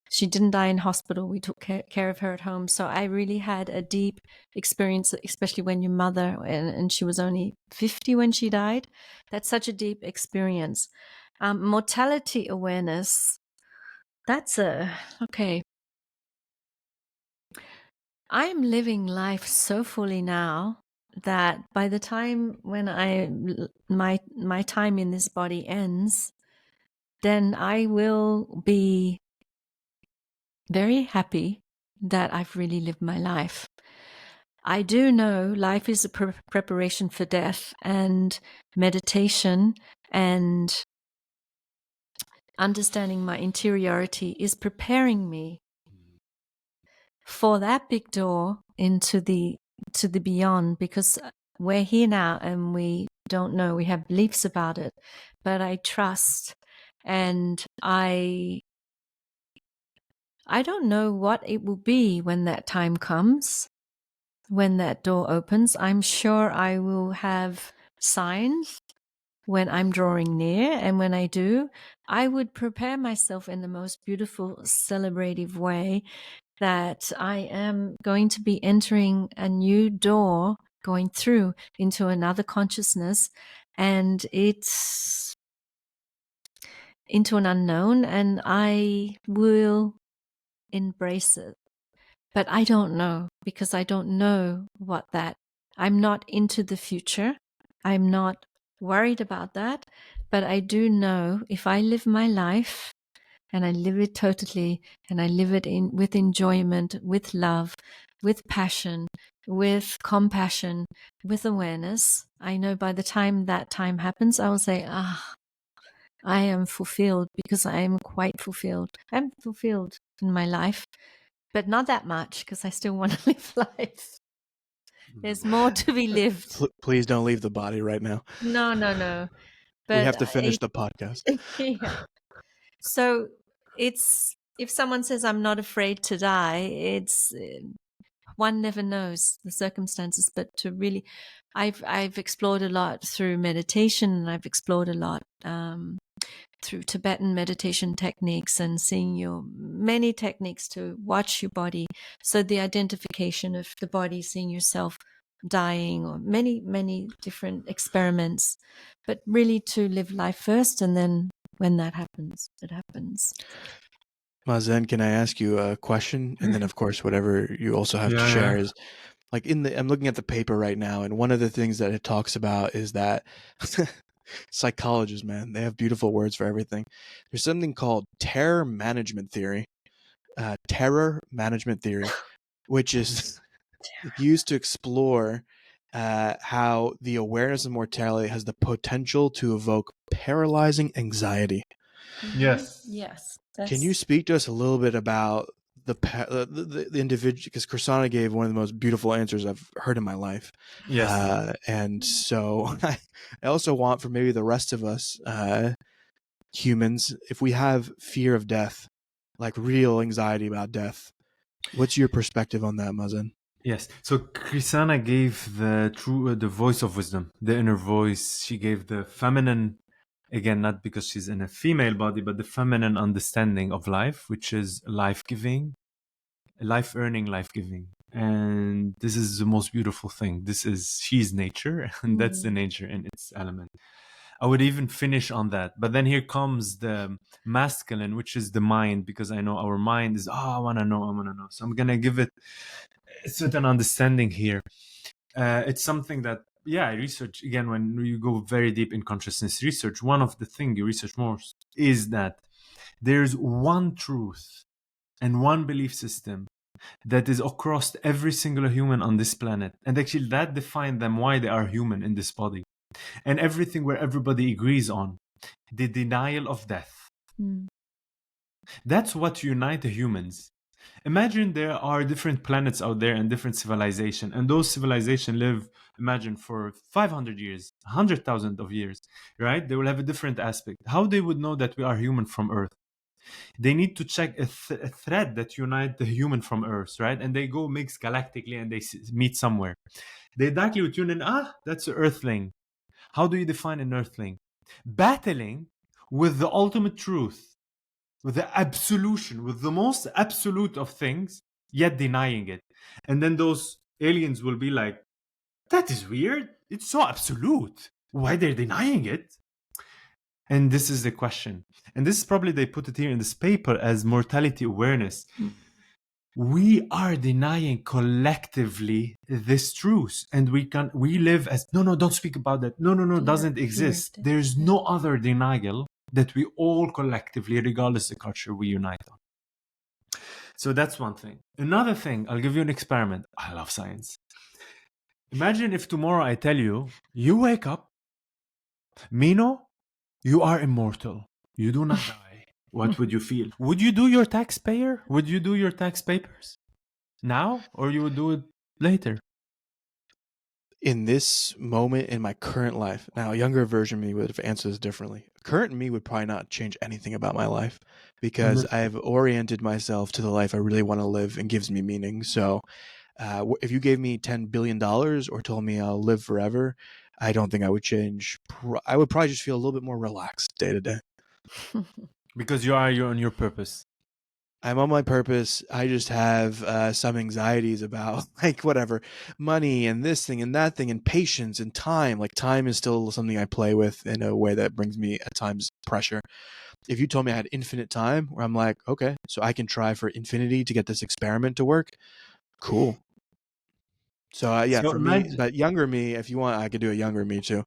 She didn't die in hospital. We took care of her at home. So I really had a deep experience, especially when your mother, and she was only 50 when she died. That's such a deep experience. Mortality awareness, that's okay. I am living life so fully now that by the time when my time in this body ends, then I will be very happy that I've really lived my life. I do know life is a preparation for death, and meditation and understanding my interiority is preparing me for that big door into the beyond, because we're here now and we don't know, we have beliefs about it, but I trust, and I don't know what it will be when that time comes, when that door opens. I'm sure I will have signs when I'm drawing near, and when I do, I would prepare myself in the most beautiful, celebrative way that I am going to be entering a new door, going through into another consciousness, and it's into an unknown, and I will embrace it. But I don't know, because I don't know what that, I'm not into the future. I'm not worried about that. But I do know if I live my life and I live it totally, and I live it with enjoyment, with love, with passion, with compassion, with awareness, I know by the time that time happens, I will say, I am fulfilled, because I am quite fulfilled. I'm fulfilled in my life, but not that much, because I still want to live life. There's more to be lived. Please don't leave the body right now. No. But we have to finish the podcast. Yeah. So it's, if someone says I'm not afraid to die, it's, one never knows the circumstances, but to really, I've explored a lot through meditation, and I've explored a lot through Tibetan meditation techniques, and seeing your many techniques to watch your body. So the identification of the body, seeing yourself dying, or many different experiments, but really to live life first, and then when that happens, it happens. Mazen, can I ask you a question? And then, of course, whatever you also have to share is, like, I'm looking at the paper right now, and one of the things that it talks about is that psychologists, man, they have beautiful words for everything. There's something called terror management theory, which is used to explore how the awareness of mortality has the potential to evoke paralyzing anxiety. Yes. Can you speak to us a little bit about the individual? Because Krisana gave one of the most beautiful answers I've heard in my life. Yes. And so I also want for maybe the rest of us humans, if we have fear of death, like real anxiety about death, what's your perspective on that, Mazen? Yes. So Krisana gave the voice of wisdom, the inner voice. She gave the feminine, again, not because she's in a female body, but the feminine understanding of life, which is life-giving, life-earning, life-giving. And this is the most beautiful thing. She's nature, and that's the nature in its element. I would even finish on that. But then here comes the masculine, which is the mind, because I know our mind is, I want to know. So I'm going to give it a certain understanding here. It's something that, I research, again, when you go very deep in consciousness research, one of the things you research most is that there's one truth and one belief system that is across every single human on this planet. And actually that defines them, why they are human in this body. And everything where everybody agrees on, the denial of death. Mm. That's what unites the humans. Imagine there are different planets out there and different civilizations, and those civilizations live, imagine, for 500 years, 100,000 of years, right? They will have a different aspect. How they would know that we are human from Earth? They need to check a thread that unites the human from Earth, right? And they go mix galactically and they meet somewhere. They directly would tune in, that's an Earthling. How do you define an Earthling? Battling with the ultimate truth, with the absolution, with the most absolute of things, yet denying it. And then those aliens will be like, that is weird. It's so absolute. Why they're denying it? And this is the question. And this is probably, they put it here in this paper as mortality awareness. We are denying collectively this truth, and we live as, no, don't speak about that. No, doesn't exist. There's no other denial that we all collectively, regardless of culture, we unite on. So that's one thing. Another thing, I'll give you an experiment. I love science. Imagine if tomorrow I tell you, you wake up, Mino, you are immortal. You do not die. What would you feel? Would you do your taxpayer? Would you do your tax papers now, or you would do it later? In this moment in my current life, now a younger version of me would have answered this differently. Current me would probably not change anything about my life because I have oriented myself to the life I really want to live and gives me meaning. So if you gave me $10 billion or told me I'll live forever, I don't think I would change. I would probably just feel a little bit more relaxed day to day. Because you're on your purpose. I'm on my purpose. I just have some anxieties about like whatever money and this thing and that thing and patience and time. Like time is still something I play with in a way that brings me at times pressure. If you told me I had infinite time, where I'm like, okay, so I can try for infinity to get this experiment to work. Cool. So for me, but younger me, if you want, I could do a younger me too.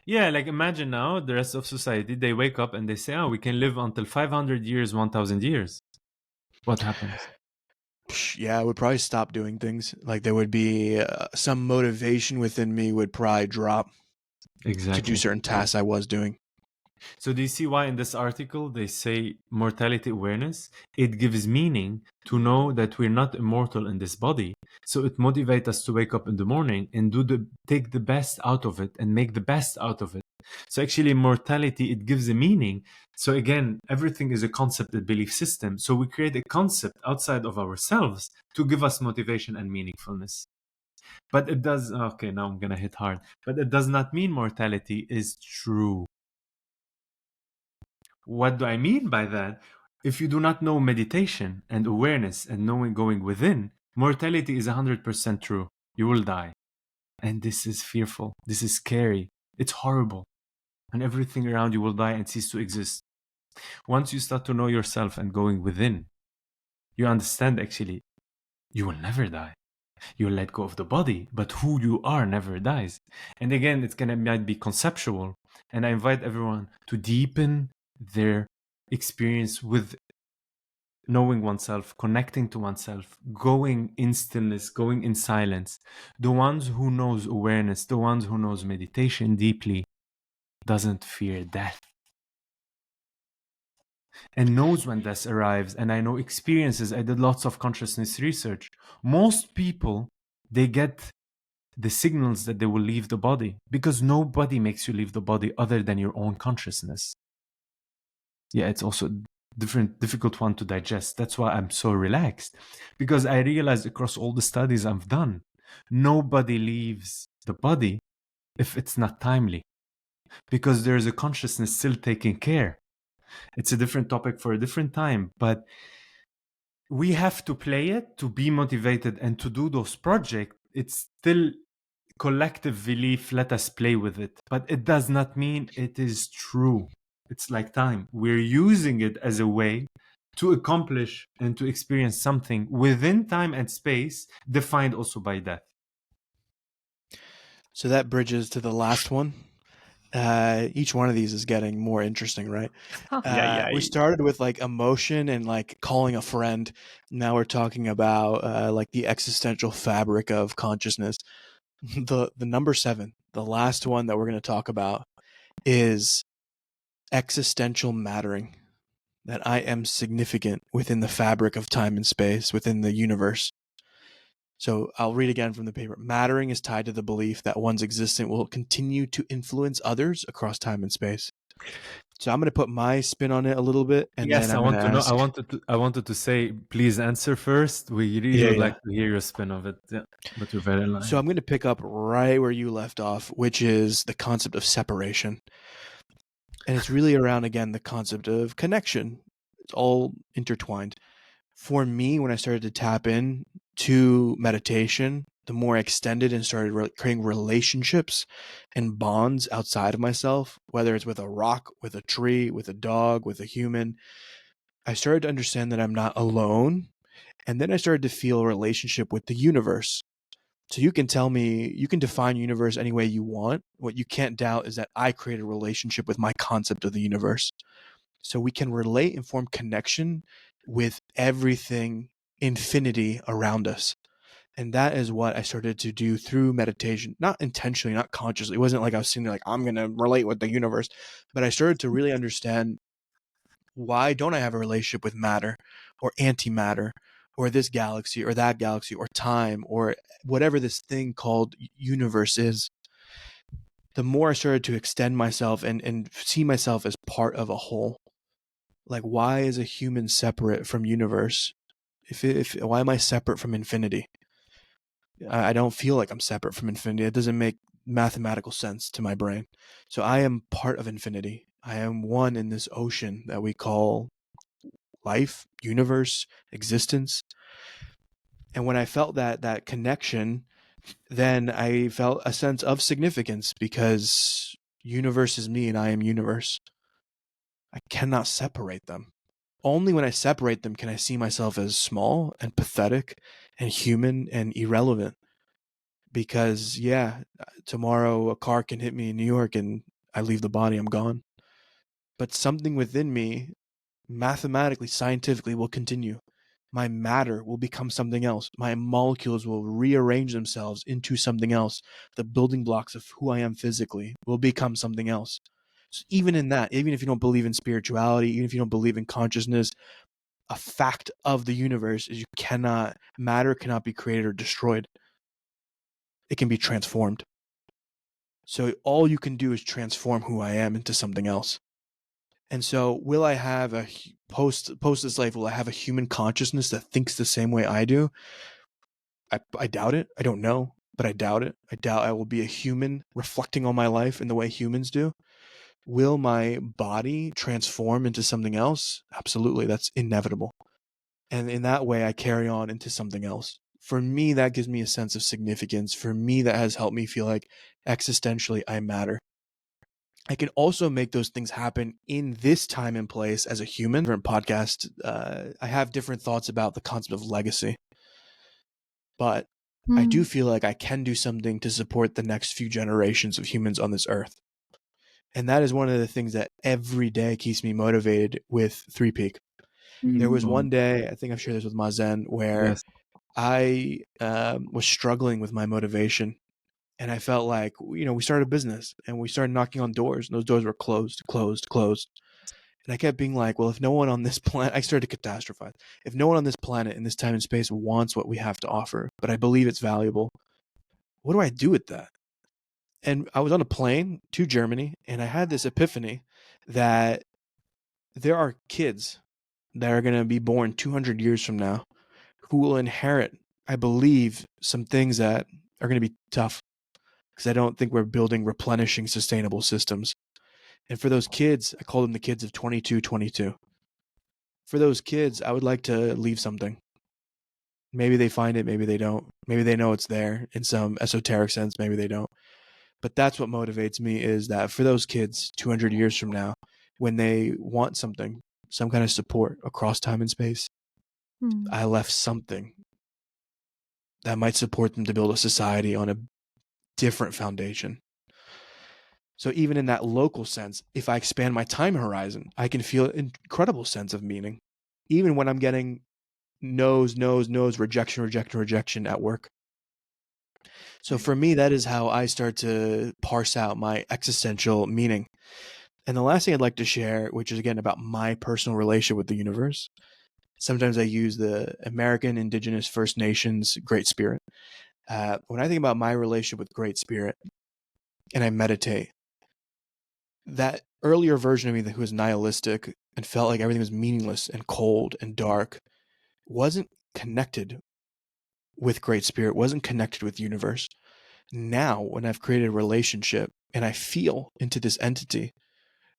Yeah, like imagine now the rest of society, they wake up and they say, we can live until 500 years, 1,000 years. What happens? Yeah, I would probably stop doing things. Like there would be some motivation within me would probably drop to do certain tasks I was doing. So do you see why in this article they say mortality awareness? It gives meaning to know that we're not immortal in this body. So it motivates us to wake up in the morning and take the best out of it and make the best out of it. So actually mortality, it gives a meaning. So again, everything is a concept, a belief system. So we create a concept outside of ourselves to give us motivation and meaningfulness. But it does, okay, now I'm going to hit hard. But it does not mean mortality is true. What do I mean by that? If you do not know meditation and awareness and knowing going within, mortality is 100% true. You will die. And this is fearful. This is scary. It's horrible. And everything around you will die and cease to exist. Once you start to know yourself and going within, you understand actually you will never die. You'll let go of the body, but who you are never dies. And again, might be conceptual. And I invite everyone to deepen their experience with knowing oneself, connecting to oneself, going in stillness, going in silence. The ones who knows awareness, the ones who knows meditation deeply, doesn't fear death. And knows when death arrives. And I know experiences, I did lots of consciousness research. Most people, they get the signals that they will leave the body because nobody makes you leave the body other than your own consciousness. Yeah, it's also difficult one to digest. That's why I'm so relaxed, because I realized across all the studies I've done, nobody leaves the body if it's not timely, because there's a consciousness still taking care. It's a different topic for a different time, but we have to play it to be motivated and to do those projects. It's still collective belief, let us play with it. But it does not mean it is true. It's like time. We're using it as a way to accomplish and to experience something within time and space, defined also by death. So that bridges to the last one. Each one of these is getting more interesting, right? We started with like emotion and like calling a friend. Now we're talking about like the existential fabric of consciousness. The number 7, the last one that we're going to talk about, is existential mattering. That I am significant within the fabric of time and space, within the universe. So I'll read again from the paper. Mattering is tied to the belief that one's existence will continue to influence others across time and space. So I'm going to put my spin on it a little bit, and Yes, then I I'm going want to to know. ask. I wanted to say, please answer first. We really would like to hear your spin of it. Yeah, but you're very aligned. So I'm going to pick up right where you left off, which is the concept of separation. And it's really around, again, the concept of connection. It's all intertwined. For me, when I started to tap in to meditation, the more I extended and started creating relationships and bonds outside of myself, whether it's with a rock, with a tree, with a dog, with a human, I started to understand that I'm not alone. And then I started to feel a relationship with the universe. So you can tell me, you can define universe any way you want. What you can't doubt is that I create a relationship with my concept of the universe. So we can relate and form connection with everything, infinity around us. And that is what I started to do through meditation, not intentionally, not consciously. It wasn't like I was sitting there like, I'm going to relate with the universe. But I started to really understand, why don't I have a relationship with matter or antimatter or this galaxy or that galaxy or time or whatever this thing called universe is? The more I started to extend myself and see myself as part of a whole. Like, why is a human separate from universe? Why am I separate from infinity? I don't feel like I'm separate from infinity. It doesn't make mathematical sense to my brain. So I am part of infinity. I am one in this ocean that we call life, universe, existence. And when I felt that connection, then I felt a sense of significance, because universe is me and I am universe. I cannot separate them. Only when I separate them can I see myself as small and pathetic and human and irrelevant. Because, yeah, tomorrow a car can hit me in New York and I leave the body, I'm gone. But something within me, mathematically, scientifically, will continue. My matter will become something else. My molecules will rearrange themselves into something else. The building blocks of who I am physically will become something else. So even in that, even if you don't believe in spirituality, even if you don't believe in consciousness, a fact of the universe is matter cannot be created or destroyed. It can be transformed. So all you can do is transform who I am into something else. And so, will I have a post this life? Will I have a human consciousness that thinks the same way I do? I doubt it. I don't know, but I doubt it. I doubt I will be a human reflecting on my life in the way humans do. Will my body transform into something else? Absolutely. That's inevitable. And in that way, I carry on into something else. For me, that gives me a sense of significance. For me, that has helped me feel like existentially I matter. I can also make those things happen in this time and place as a human. Different podcast, I have different thoughts about the concept of legacy, but I do feel like I can do something to support the next few generations of humans on this earth. And that is one of the things that every day keeps me motivated with Three Peak. There was one day, I think I've shared this with Mazen, where Yes. I was struggling with my motivation. And I felt like, we started a business and we started knocking on doors, and those doors were closed. And I kept being like, well, if no one on this planet, I started to catastrophize. If no one on this planet in this time and space wants what we have to offer, but I believe it's valuable, what do I do with that? And I was on a plane to Germany, and I had this epiphany that there are kids that are going to be born 200 years from now who will inherit, I believe, some things that are going to be tough, because I don't think we're building replenishing sustainable systems. And for those kids, I call them the kids of 2222. For those kids, I would like to leave something. Maybe they find it, maybe they don't. Maybe they know it's there in some esoteric sense, maybe they don't. But that's what motivates me, is that for those kids 200 years from now, when they want something, some kind of support across time and space, I left something that might support them to build a society on a different foundation. So even in that local sense, if I expand my time horizon, I can feel an incredible sense of meaning, even when I'm getting no's, rejection at work. So for me, that is how I start to parse out my existential meaning. And the last thing I'd like to share, which is again about my personal relationship with the universe. Sometimes I use the American Indigenous First Nations Great Spirit. When I think about my relationship with Great Spirit and I meditate, that earlier version of me who was nihilistic and felt like everything was meaningless and cold and dark wasn't connected with Great Spirit, wasn't connected with the universe. Now, when I've created a relationship and I feel into this entity,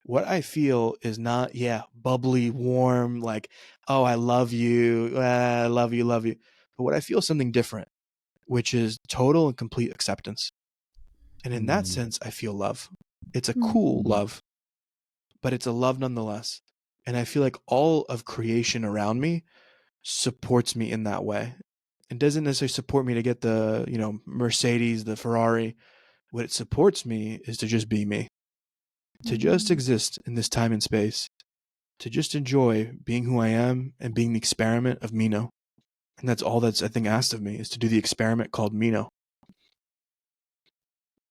what I feel is not, bubbly, warm, like, oh, I love you, love you. But what I feel is something different, which is total and complete acceptance. And in that sense, I feel love. It's a cool love, but it's a love nonetheless. And I feel like all of creation around me supports me in that way. It doesn't necessarily support me to get the, Mercedes, the Ferrari. What it supports me is to just be me, to just exist in this time and space, to just enjoy being who I am and being the experiment of Mino. And that's all that's, I think, asked of me, is to do the experiment called Mino.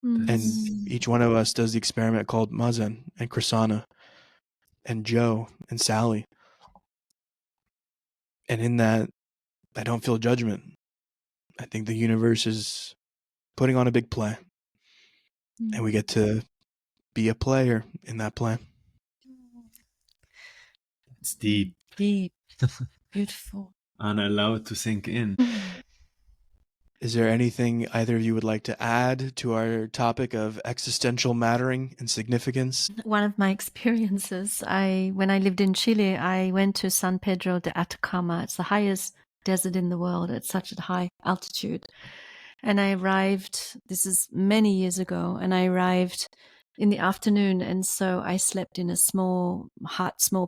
And each one of us does the experiment called Mazen and Krisana and Joe and Sally. And in that, I don't feel judgment. I think the universe is putting on a big play. And we get to be a player in that play. It's deep. Deep. Beautiful. And allowed to sink in. Is there anything either of you would like to add to our topic of existential mattering and significance? One of my experiences, when I lived in Chile, I went to San Pedro de Atacama. It's the highest desert in the world at such a high altitude. And I arrived, this is many years ago, and I arrived in the afternoon. And so I slept in a small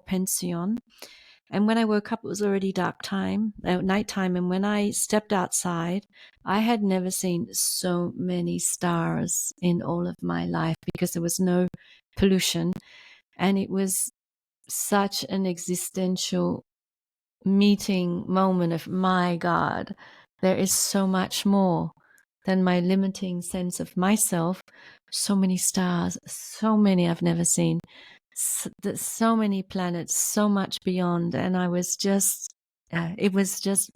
pension. And when I woke up, it was already nighttime. And when I stepped outside, I had never seen so many stars in all of my life because there was no pollution. And it was such an existential meeting moment of, my God, there is so much more than my limiting sense of myself. So many stars, so many I've never seen. So many planets, so much beyond, and I was just it was just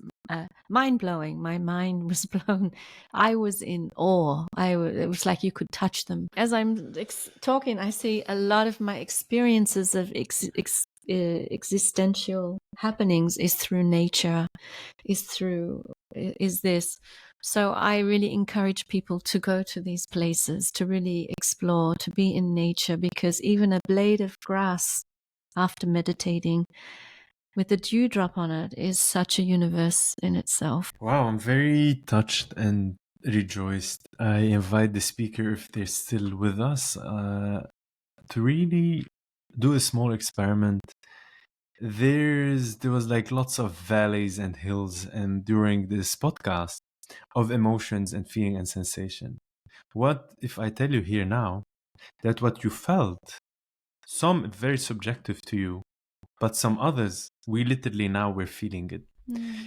mind-blowing. My mind was blown. I was in awe. It was like you could touch them. As I'm talking, I see a lot of my experiences of existential happenings is through nature, is this. So I really encourage people to go to these places, to really explore, to be in nature, because even a blade of grass after meditating with a dewdrop on it is such a universe in itself. Wow, I'm very touched and rejoiced. I invite the speaker, if they're still with us, to really do a small experiment. There was like lots of valleys and hills, and during this podcast of emotions and feeling and sensation. What if I tell you here now that what you felt, some very subjective to you, but some others, we literally now we're feeling it.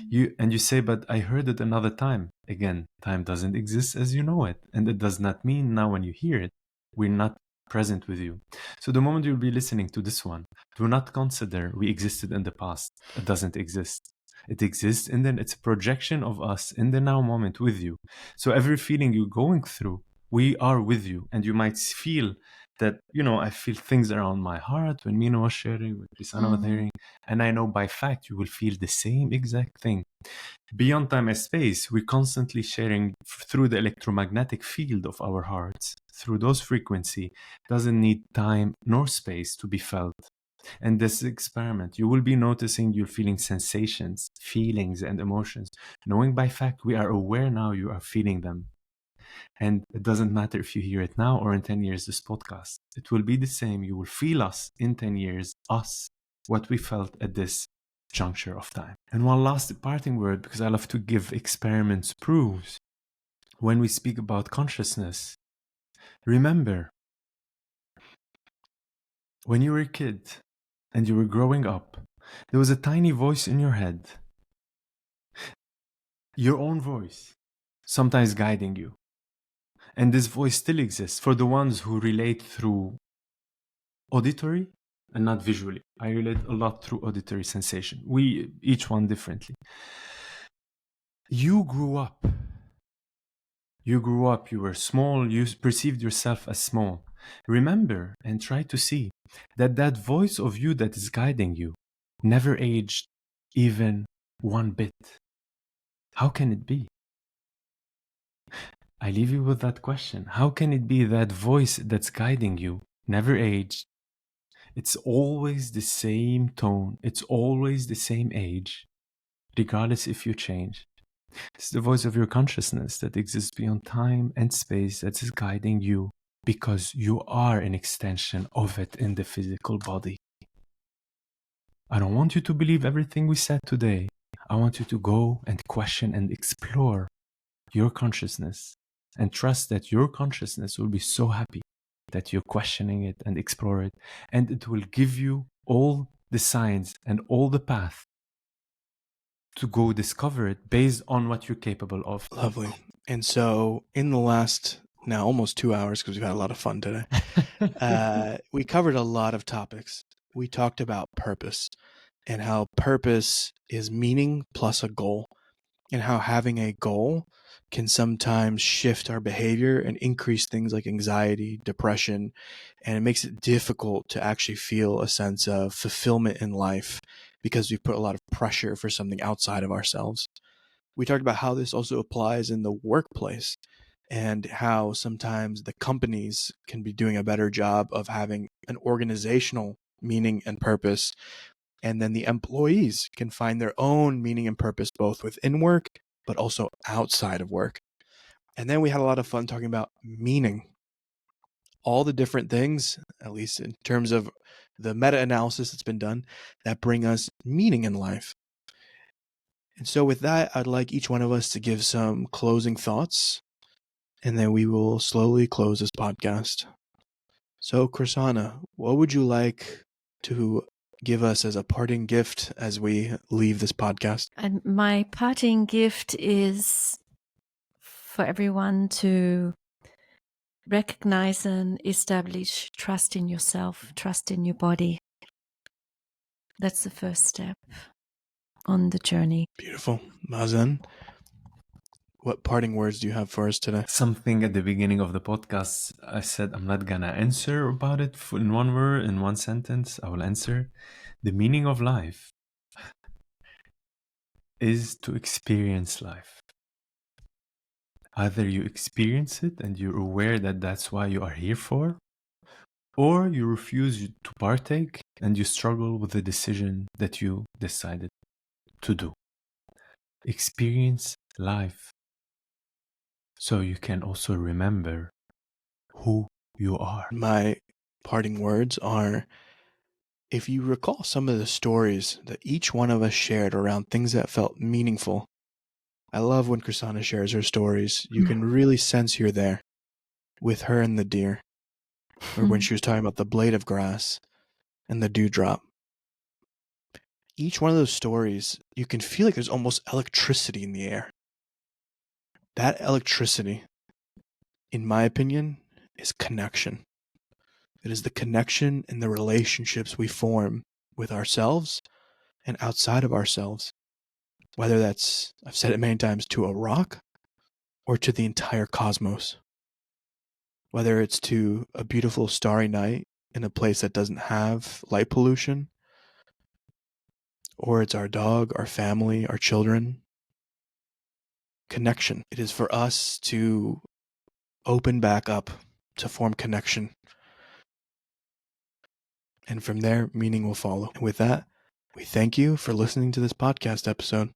You say, but I heard it another time. Again, time doesn't exist as you know it, and it does not mean now when you hear it, we're not present with you. So the moment you'll be listening to this one, do not consider we existed in the past. It doesn't exist. It exists, and then it's a projection of us in the now moment with you. So every feeling you're going through, we are with you, and you might feel that, I feel things around my heart when Mino was sharing, when Krisana was hearing, and I know by fact you will feel the same exact thing. Beyond time and space, we're constantly sharing through the electromagnetic field of our hearts. Through those frequency, doesn't need time nor space to be felt. And this experiment, you will be noticing you're feeling sensations, feelings, and emotions, knowing by fact we are aware now you are feeling them. And it doesn't matter if you hear it now or in 10 years, this podcast. It will be the same. You will feel us in 10 years, us, what we felt at this juncture of time. And one last parting word, because I love to give experiments proofs. When we speak about consciousness, remember, when you were a kid and you were growing up, there was a tiny voice in your head, your own voice, sometimes guiding you. And this voice still exists for the ones who relate through auditory and not visually. I relate a lot through auditory sensation. We each one differently. You grew up. You grew up, you were small, you perceived yourself as small. Remember and try to see that that voice of you that is guiding you never aged even one bit. How can it be? I leave you with that question. How can it be that voice that's guiding you never aged? It's always the same tone. It's always the same age, regardless if you change. It's the voice of your consciousness that exists beyond time and space that is guiding you because you are an extension of it in the physical body. I don't want you to believe everything we said today. I want you to go and question and explore your consciousness and trust that your consciousness will be so happy that you're questioning it and explore it, and it will give you all the signs and all the path to go discover it based on what you're capable of. Lovely. And so in the last now almost 2 hours, because we've had a lot of fun today, we covered a lot of topics. We talked about purpose and how purpose is meaning plus a goal, and how having a goal can sometimes shift our behavior and increase things like anxiety, depression, and it makes it difficult to actually feel a sense of fulfillment in life because we've put a lot of pressure for something outside of ourselves. We talked about how this also applies in the workplace and how sometimes the companies can be doing a better job of having an organizational meaning and purpose, and then the employees can find their own meaning and purpose both within work but also outside of work. And then we had a lot of fun talking about meaning, all the different things, at least in terms of the meta-analysis that's been done, that bring us meaning in life. And so with that, I'd like each one of us to give some closing thoughts, and then we will slowly close this podcast. So, Krisana, what would you like to give us as a parting gift as we leave this podcast? And my parting gift is for everyone to recognize and establish trust in yourself, trust in your body. That's the first step on the journey. Beautiful. Mazen, what parting words do you have for us today? Something at the beginning of the podcast, I said I'm not gonna answer about it in one word, in one sentence. I will answer. The meaning of life is to experience life. Either you experience it and you're aware that that's why you are here for, or you refuse to partake and you struggle with the decision that you decided to do. Experience life so you can also remember who you are. My parting words are, if you recall some of the stories that each one of us shared around things that felt meaningful, I love when Krisana shares her stories. You can really sense you're there with her and the deer, or when she was talking about the blade of grass and the dewdrop. Each one of those stories, you can feel like there's almost electricity in the air. That electricity, in my opinion, is connection. It is the connection and the relationships we form with ourselves and outside of ourselves. Whether that's, I've said it many times, to a rock or to the entire cosmos. Whether it's to a beautiful starry night in a place that doesn't have light pollution, or it's our dog, our family, our children. Connection. It is for us to open back up, to form connection. and from there, meaning will follow. And with that, we thank you for listening to this podcast episode.